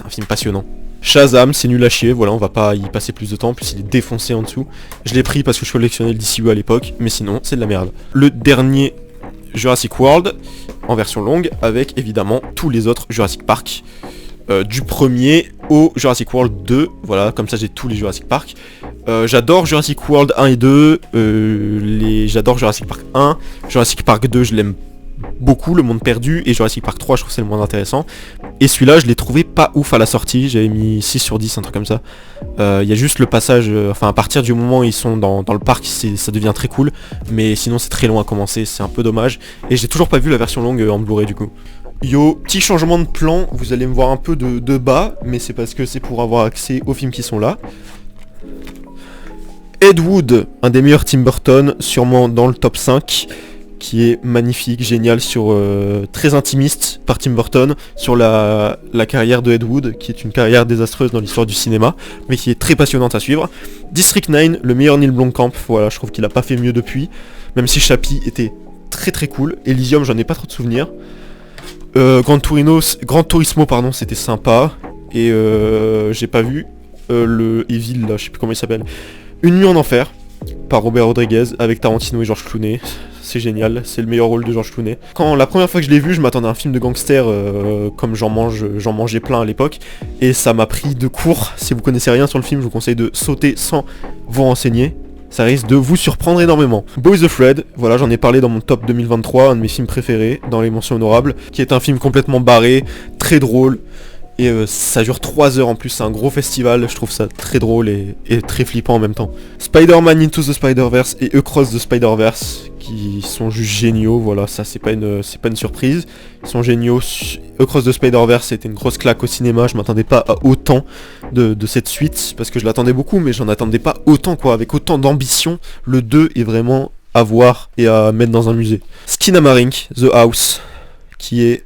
un film passionnant. Shazam, c'est nul à chier, voilà, on va pas y passer plus de temps, en plus il est défoncé en dessous. Je l'ai pris parce que je collectionnais le DCU à l'époque, mais sinon c'est de la merde. Le dernier Jurassic World en version longue avec évidemment tous les autres Jurassic Park, du premier au Jurassic World 2, voilà, comme ça j'ai tous les Jurassic Park. J'adore Jurassic World 1 et 2, j'adore Jurassic Park 1, Jurassic Park 2 je l'aime beaucoup, Le Monde Perdu, et Jurassic Park 3 je trouve que c'est le moins intéressant. Et celui-là je l'ai trouvé pas ouf à la sortie, j'avais mis 6 sur 10, un truc comme ça. Il y a juste le passage, enfin à partir du moment où ils sont dans le parc, ça devient très cool, mais sinon c'est très long à commencer, c'est un peu dommage. Et j'ai toujours pas vu la version longue en Blu-ray du coup. Yo, petit changement de plan, vous allez me voir un peu de bas, mais c'est parce que c'est pour avoir accès aux films qui sont là. Ed Wood, un des meilleurs Tim Burton, sûrement dans le top 5, qui est magnifique, génial, très intimiste par Tim Burton, sur la carrière de Ed Wood, qui est une carrière désastreuse dans l'histoire du cinéma, mais qui est très passionnante à suivre. District 9, le meilleur Neil Blomkamp, voilà, je trouve qu'il a pas fait mieux depuis, même si Chappie était très très cool. Elysium, j'en ai pas trop de souvenirs. Gran Turismo, pardon, c'était sympa, et j'ai pas vu le Evil, là, je sais plus comment il s'appelle. Une nuit en enfer, par Robert Rodriguez, avec Tarantino et George Clooney. C'est génial, c'est le meilleur rôle de George Clooney. Quand la première fois que je l'ai vu, je m'attendais à un film de gangster, comme j'en mangeais plein à l'époque, et ça m'a pris de court. Si vous connaissez rien sur le film, je vous conseille de sauter sans vous renseigner. Ça risque de vous surprendre énormément. Boys Afraid, voilà, j'en ai parlé dans mon top 2023, un de mes films préférés, dans les mentions honorables, qui est un film complètement barré, très drôle, et ça dure 3 heures en plus, c'est un gros festival, je trouve ça très drôle et très flippant en même temps. Spider-Man Into the Spider-Verse et Across the Spider-Verse, qui sont juste géniaux, voilà, ça c'est pas une surprise, ils sont géniaux. Across the Spider-Verse c'était une grosse claque au cinéma, je m'attendais pas à autant de cette suite, parce que je l'attendais beaucoup, mais j'en attendais pas autant quoi, avec autant d'ambition. Le 2 est vraiment à voir et à mettre dans un musée. Skinamarink, The House, qui est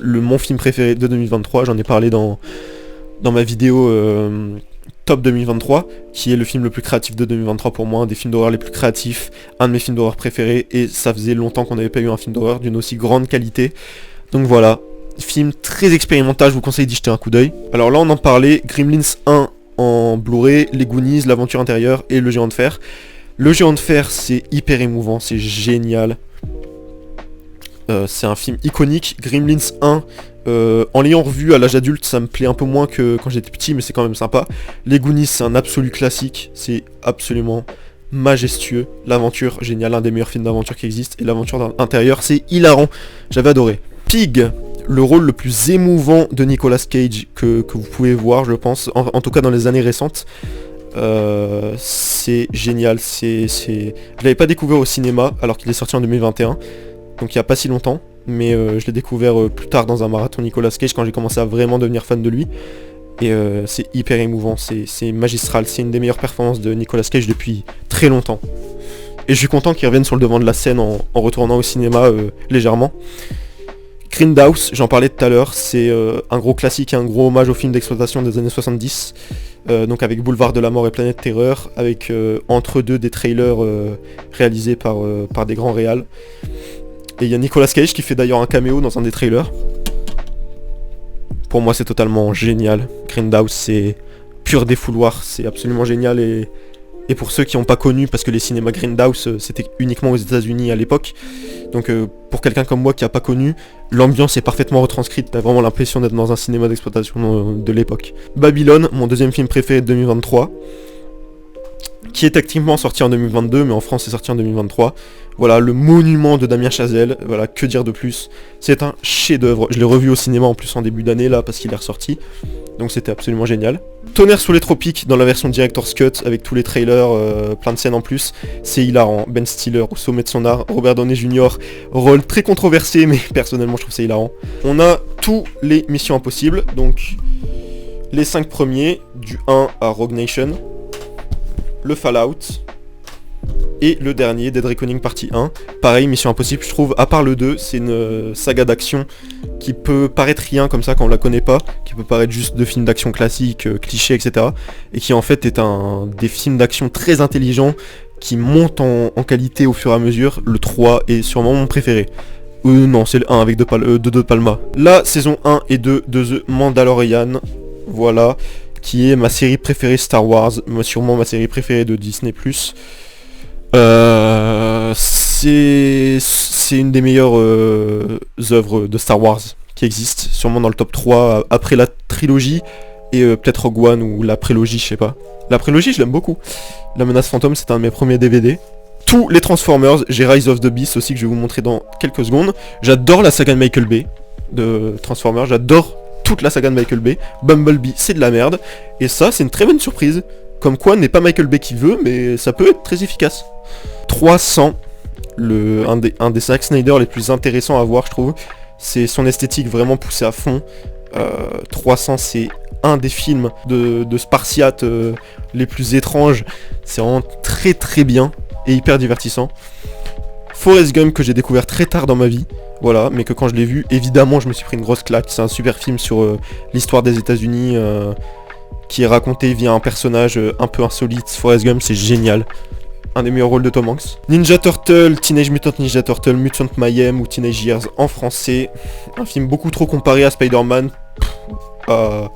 mon film préféré de 2023, j'en ai parlé dans ma vidéo top 2023, qui est le film le plus créatif de 2023 pour moi, un des films d'horreur les plus créatifs, un de mes films d'horreur préférés, et ça faisait longtemps qu'on n'avait pas eu un film d'horreur d'une aussi grande qualité. Donc voilà, film très expérimental, je vous conseille d'y jeter un coup d'œil. Alors là on en parlait, Gremlins 1 en Blu-ray, les Goonies, l'aventure intérieure et le géant de fer. Le géant de fer c'est hyper émouvant, c'est génial. C'est un film iconique. Gremlins 1, en l'ayant revu à l'âge adulte, ça me plaît un peu moins que quand j'étais petit, mais c'est quand même sympa. Les Goonies, c'est un absolu classique, c'est absolument majestueux. L'aventure, génial, un des meilleurs films d'aventure qui existe. Et l'aventure intérieure, c'est hilarant, j'avais adoré. Pig, le rôle le plus émouvant de Nicolas Cage que vous pouvez voir, je pense, en tout cas dans les années récentes. C'est génial, je l'avais pas découvert au cinéma alors qu'il est sorti en 2021. Donc il n'y a pas si longtemps, mais je l'ai découvert plus tard dans un marathon Nicolas Cage quand j'ai commencé à vraiment devenir fan de lui. Et c'est hyper émouvant, c'est magistral, c'est une des meilleures performances de Nicolas Cage depuis très longtemps. Et je suis content qu'il revienne sur le devant de la scène en retournant au cinéma légèrement. Grindhouse, j'en parlais tout à l'heure, c'est un gros classique et un gros hommage au film d'exploitation des années 70. Donc avec Boulevard de la Mort et Planète Terreur, avec entre deux des trailers réalisés par des grands réals. Et il y a Nicolas Cage qui fait d'ailleurs un caméo dans un des trailers. Pour moi c'est totalement génial. Grindhouse c'est pur défouloir, c'est absolument génial. Et pour ceux qui n'ont pas connu, parce que les cinémas Grindhouse c'était uniquement aux États-Unis à l'époque, donc pour quelqu'un comme moi qui n'a pas connu, l'ambiance est parfaitement retranscrite, t'as vraiment l'impression d'être dans un cinéma d'exploitation de l'époque. Babylone, mon deuxième film préféré de 2023. qui est techniquement sorti en 2022, mais en France c'est sorti en 2023. Voilà, le monument de Damien Chazelle, voilà, que dire de plus. C'est un chef-d'œuvre, je l'ai revu au cinéma en plus en début d'année là, parce qu'il est ressorti. Donc c'était absolument génial. Tonnerre sous les tropiques dans la version Director's Cut, avec tous les trailers, plein de scènes en plus. C'est hilarant, Ben Stiller au sommet de son art, Robert Downey Jr., rôle très controversé, mais personnellement je trouve ça hilarant. On a tous les Missions Impossibles, donc les 5 premiers, du 1 à Rogue Nation, le Fallout, et le dernier, Dead Reckoning partie 1. Pareil, Mission Impossible, je trouve, à part le 2, c'est une saga d'action qui peut paraître rien comme ça quand on la connaît pas, qui peut paraître juste de films d'action classiques, clichés, etc. Et qui en fait est des films d'action très intelligents, qui montent en qualité au fur et à mesure. Le 3 est sûrement mon préféré. Non, c'est le 1 avec De Palma. La saison 1 et 2 de The Mandalorian, voilà, qui est ma série préférée Star Wars, sûrement ma série préférée de Disney+. C'est une des meilleures œuvres de Star Wars qui existent, sûrement dans le top 3 après la trilogie et peut-être Rogue One ou la prélogie, je sais pas. La prélogie je l'aime beaucoup. La menace fantôme c'est un de mes premiers DVD. Tous les Transformers, j'ai Rise of the Beast aussi que je vais vous montrer dans quelques secondes. J'adore la saga de Michael Bay de Transformers, j'adore toute la saga de Michael Bay. Bumblebee c'est de la merde et ça c'est une très bonne surprise. Comme quoi n'est pas Michael Bay qui veut, mais ça peut être très efficace. 300, un des Zack Snyder les plus intéressants à voir je trouve. C'est son esthétique vraiment poussée à fond. 300 c'est un des films de Spartiate les plus étranges. C'est vraiment très très bien et hyper divertissant. Forrest Gump que j'ai découvert très tard dans ma vie. Voilà, mais que quand je l'ai vu, évidemment je me suis pris une grosse claque. C'est un super film sur l'histoire des États-Unis. Qui est raconté via un personnage un peu insolite. Forrest Gump, c'est génial. Un des meilleurs rôles de Tom Hanks. Ninja Turtle, Teenage Mutant Ninja Turtle, Mutant Mayhem ou Teenage Years en français. Un film beaucoup trop comparé à Spider-Man. Pas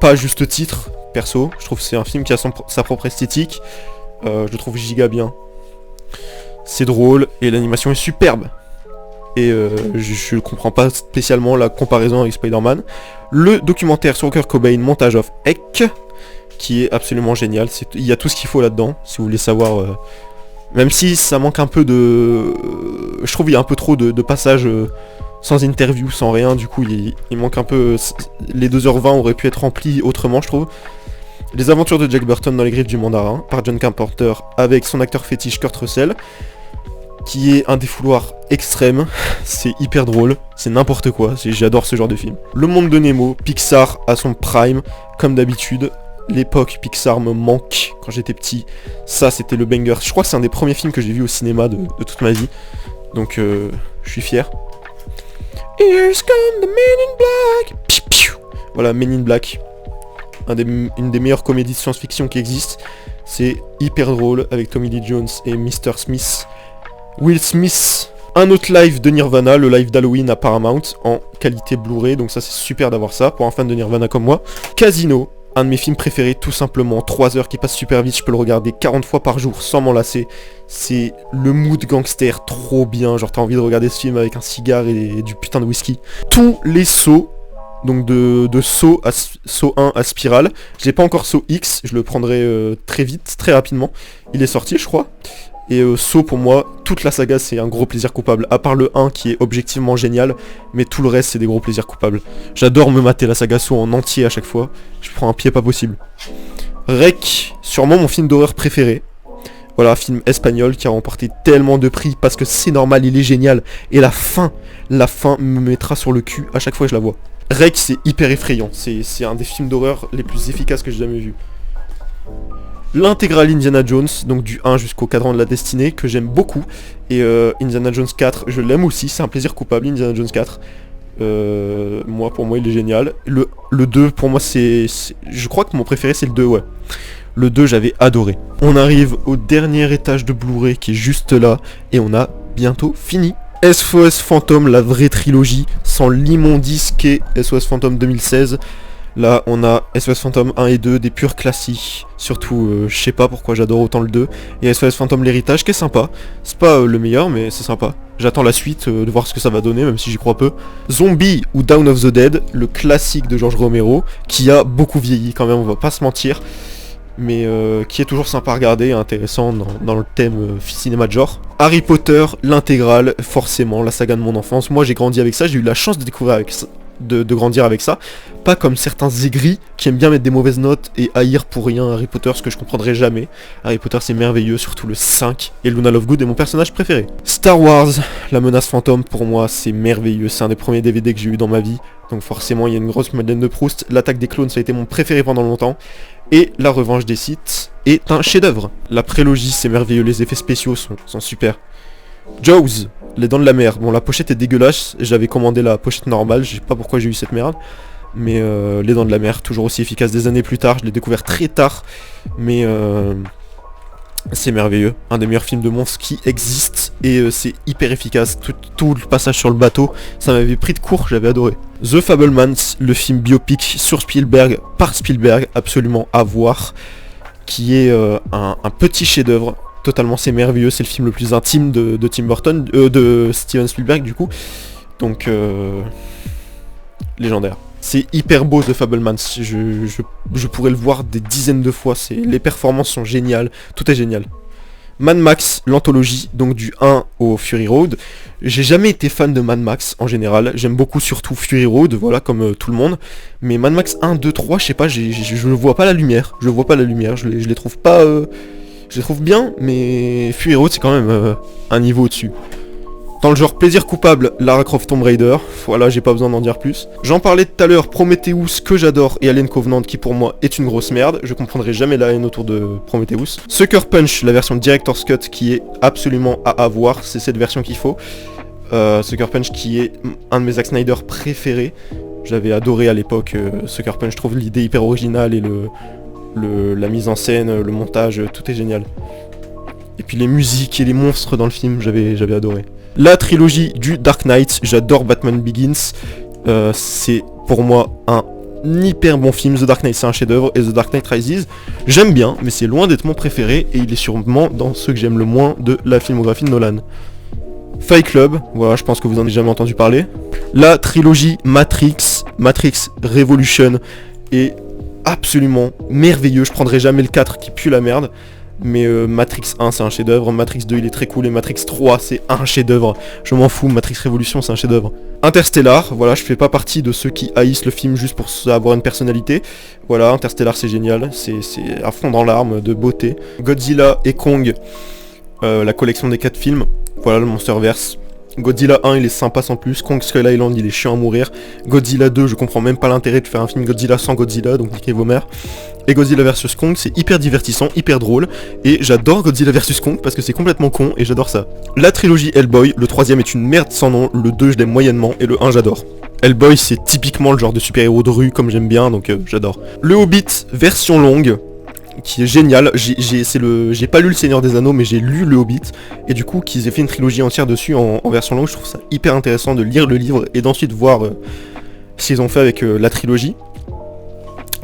à juste titre, perso. Je trouve que c'est un film qui a sa propre esthétique. Je le trouve giga bien. C'est drôle et l'animation est superbe. Et je comprends pas spécialement la comparaison avec Spider-Man. Le documentaire sur Kurt Cobain, Montage of Heck, qui est absolument génial. Il y a tout ce qu'il faut là-dedans, si vous voulez savoir. Même si ça manque un peu de... Je trouve qu'il y a un peu trop de passages sans interview, sans rien. Du coup, il manque un peu... Les 2h20 auraient pu être remplis autrement, je trouve. Les aventures de Jack Burton dans les griffes du mandarin, par John Carpenter, avec son acteur fétiche Kurt Russell, qui est un défouloir extrême, c'est hyper drôle, c'est n'importe quoi, j'adore ce genre de film. Le monde de Nemo, Pixar à son prime, comme d'habitude, l'époque Pixar me manque quand j'étais petit, ça c'était le banger, je crois que c'est un des premiers films que j'ai vu au cinéma de toute ma vie, donc je suis fier. Here's come the Men in Black, piou, piou. Voilà, Men in Black, une des meilleures comédies de science-fiction qui existent, c'est hyper drôle avec Tommy Lee Jones et Mr. Smith. Will Smith, un autre live de Nirvana, le live d'Halloween à Paramount, en qualité Blu-ray, donc ça c'est super d'avoir ça, pour un fan de Nirvana comme moi. Casino, un de mes films préférés tout simplement, 3 heures qui passent super vite, je peux le regarder 40 fois par jour sans m'en lasser. C'est le mood gangster, trop bien, genre t'as envie de regarder ce film avec un cigare et du putain de whisky. Tous les sauts, donc de saut 1 à Spirale, j'ai pas encore saut X, je le prendrai très vite, très rapidement, il est sorti je crois. Et Saw pour moi, toute la saga c'est un gros plaisir coupable, à part le 1 qui est objectivement génial, mais tout le reste c'est des gros plaisirs coupables. J'adore me mater la saga Saw en entier à chaque fois, je prends un pied pas possible. Rec, sûrement mon film d'horreur préféré. Voilà, film espagnol qui a remporté tellement de prix parce que c'est normal, il est génial. Et la fin me mettra sur le cul à chaque fois que je la vois. Rec c'est hyper effrayant, c'est un des films d'horreur les plus efficaces que j'ai jamais vu. L'intégrale Indiana Jones, donc du 1 jusqu'au cadran de la destinée, que j'aime beaucoup. Et Indiana Jones 4, je l'aime aussi, c'est un plaisir coupable, Indiana Jones 4. Pour moi, il est génial. Le 2, pour moi, je crois que mon préféré, c'est le 2, ouais. Le 2, j'avais adoré. On arrive au dernier étage de Blu-ray, qui est juste là, et on a bientôt fini. SOS Phantom, la vraie trilogie, sans l'immondice qu'est SOS Phantom 2016. Là on a SOS Phantom 1 et 2, des purs classiques, surtout je sais pas pourquoi j'adore autant le 2, et SOS Phantom l'héritage qui est sympa, c'est pas le meilleur mais c'est sympa, j'attends la suite de voir ce que ça va donner même si j'y crois peu. Zombie ou Dawn of the Dead, le classique de George Romero, qui a beaucoup vieilli quand même, on va pas se mentir, mais qui est toujours sympa à regarder et intéressant dans le thème cinéma de genre. Harry Potter, l'intégrale, forcément, la saga de mon enfance. Moi j'ai grandi avec ça, j'ai eu la chance de découvrir avec ça, de grandir avec ça. Pas comme certains aigris qui aiment bien mettre des mauvaises notes et haïr pour rien Harry Potter, ce que je comprendrai jamais. Harry Potter c'est merveilleux, surtout le 5, et Luna Lovegood est mon personnage préféré. Star Wars, la menace fantôme, pour moi c'est merveilleux, c'est un des premiers DVD que j'ai eu dans ma vie, donc forcément il y a une grosse Madeleine de Proust. L'attaque des clones ça a été mon préféré pendant longtemps, et la revanche des Sith est un chef-d'œuvre. La prélogie c'est merveilleux, les effets spéciaux sont super. Jaws, les dents de la mer, bon la pochette est dégueulasse, j'avais commandé la pochette normale, je sais pas pourquoi j'ai eu cette merde. Mais les dents de la mer, toujours aussi efficace des années plus tard, je l'ai découvert très tard, mais c'est merveilleux, un des meilleurs films de monstres qui existe, et c'est hyper efficace, tout le passage sur le bateau, ça m'avait pris de court, j'avais adoré. The Fabelmans, le film biopic sur Spielberg, par Spielberg, absolument à voir, qui est un petit chef-d'œuvre, totalement c'est merveilleux, c'est le film le plus intime de Tim Burton, de Steven Spielberg du coup, donc légendaire. C'est hyper beau The Fabelmans, je pourrais le voir des dizaines de fois, les performances sont géniales, tout est génial. Mad Max, l'anthologie, donc du 1 au Fury Road. J'ai jamais été fan de Mad Max en général, j'aime beaucoup surtout Fury Road, voilà, comme tout le monde. Mais Mad Max 1, 2, 3, je sais pas, je ne vois pas la lumière, je les trouve pas... je les trouve bien, mais Fury Road c'est quand même un niveau au-dessus. Dans le genre plaisir coupable, Lara Croft Tomb Raider, voilà, j'ai pas besoin d'en dire plus. J'en parlais tout à l'heure, Prometheus, que j'adore, et Alien Covenant, qui pour moi est une grosse merde, je comprendrai jamais la haine autour de Prometheus. Sucker Punch, la version Director's Cut, qui est absolument à avoir, c'est cette version qu'il faut. Sucker Punch qui est un de mes Zack Snyder préférés, j'avais adoré à l'époque Sucker Punch, je trouve l'idée hyper originale, et la mise en scène, le montage, tout est génial. Et puis les musiques et les monstres dans le film, j'avais adoré. La trilogie du Dark Knight, j'adore Batman Begins, c'est pour moi un hyper bon film. The Dark Knight c'est un chef d'œuvre, et The Dark Knight Rises, j'aime bien, mais c'est loin d'être mon préféré, et il est sûrement dans ceux que j'aime le moins de la filmographie de Nolan. Fight Club, voilà, je pense que vous en avez jamais entendu parler. La trilogie Matrix Revolution est absolument merveilleux, je prendrai jamais le 4 qui pue la merde. Mais Matrix 1 c'est un chef d'œuvre, Matrix 2 il est très cool, et Matrix 3 c'est un chef d'œuvre. Je m'en fous, Matrix Révolution c'est un chef d'œuvre. Interstellar, voilà, je fais pas partie de ceux qui haïssent le film juste pour avoir une personnalité. Voilà, Interstellar c'est génial, c'est à fond dans l'arme de beauté. Godzilla et Kong, la collection des 4 films, voilà le Monsterverse. Godzilla 1 il est sympa sans plus, Kong Skull Island il est chiant à mourir, Godzilla 2 je comprends même pas l'intérêt de faire un film Godzilla sans Godzilla, donc niquez vos mères. Et Godzilla vs Kong c'est hyper divertissant, hyper drôle, et j'adore Godzilla vs Kong parce que c'est complètement con et j'adore ça. La trilogie Hellboy, le 3ème est une merde sans nom, le 2 je l'aime moyennement et le 1 j'adore. Hellboy c'est typiquement le genre de super-héros de rue comme j'aime bien, donc j'adore. Le Hobbit version longue, qui est génial, j'ai pas lu le Seigneur des Anneaux mais j'ai lu le Hobbit, et du coup qu'ils aient fait une trilogie entière dessus en version longue, je trouve ça hyper intéressant de lire le livre et d'ensuite voir ce qu'ils ont fait avec la trilogie.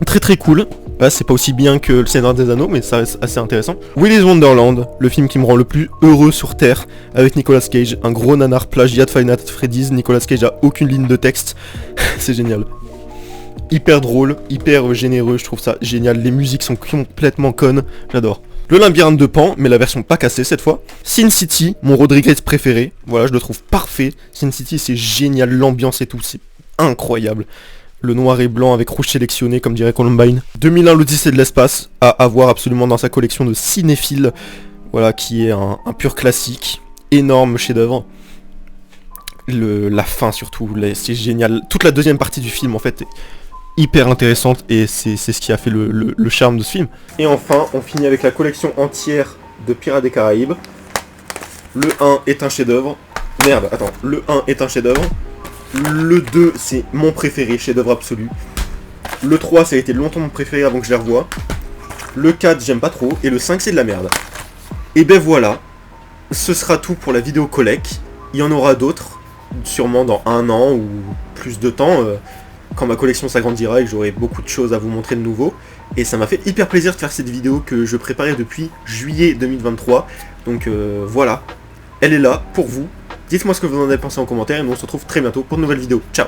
Très très cool, c'est pas aussi bien que le Seigneur des Anneaux mais ça reste assez intéressant. Willy's Wonderland, le film qui me rend le plus heureux sur Terre, avec Nicolas Cage, un gros nanar plagiat de Five Nights at Freddy's, Nicolas Cage a aucune ligne de texte, c'est génial. Hyper drôle, hyper généreux, je trouve ça génial, les musiques sont complètement connes, j'adore. Le Labyrinthe de Pan, mais la version pas cassée cette fois. Sin City, mon Rodriguez préféré, voilà, je le trouve parfait. Sin City c'est génial, l'ambiance et tout, c'est incroyable. Le noir et blanc avec rouge sélectionné, comme dirait Columbine. 2001, l'Odyssée de l'espace, à avoir absolument dans sa collection de cinéphiles, voilà, qui est un pur classique, énorme chef-d'œuvre. La fin surtout, c'est génial. Toute la deuxième partie du film en fait est hyper intéressante, et c'est ce qui a fait le charme de ce film. Et enfin, on finit avec la collection entière de Pirates des Caraïbes. Le 1 est un chef-d'œuvre. Merde, attends, le 1 est un chef-d'œuvre. Le 2 c'est mon préféré, chef-d'œuvre absolu. Le 3 ça a été longtemps mon préféré avant que je les revoie. Le 4 j'aime pas trop, et le 5 c'est de la merde. Et ben voilà, ce sera tout pour la vidéo collect. Il y en aura d'autres, sûrement dans 1 an ou plus de temps, quand ma collection s'agrandira et que j'aurai beaucoup de choses à vous montrer de nouveau. Et ça m'a fait hyper plaisir de faire cette vidéo que je préparais depuis juillet 2023. Donc voilà, elle est là pour vous. Dites-moi ce que vous en avez pensé en commentaire, et nous on se retrouve très bientôt pour de nouvelles vidéos. Ciao!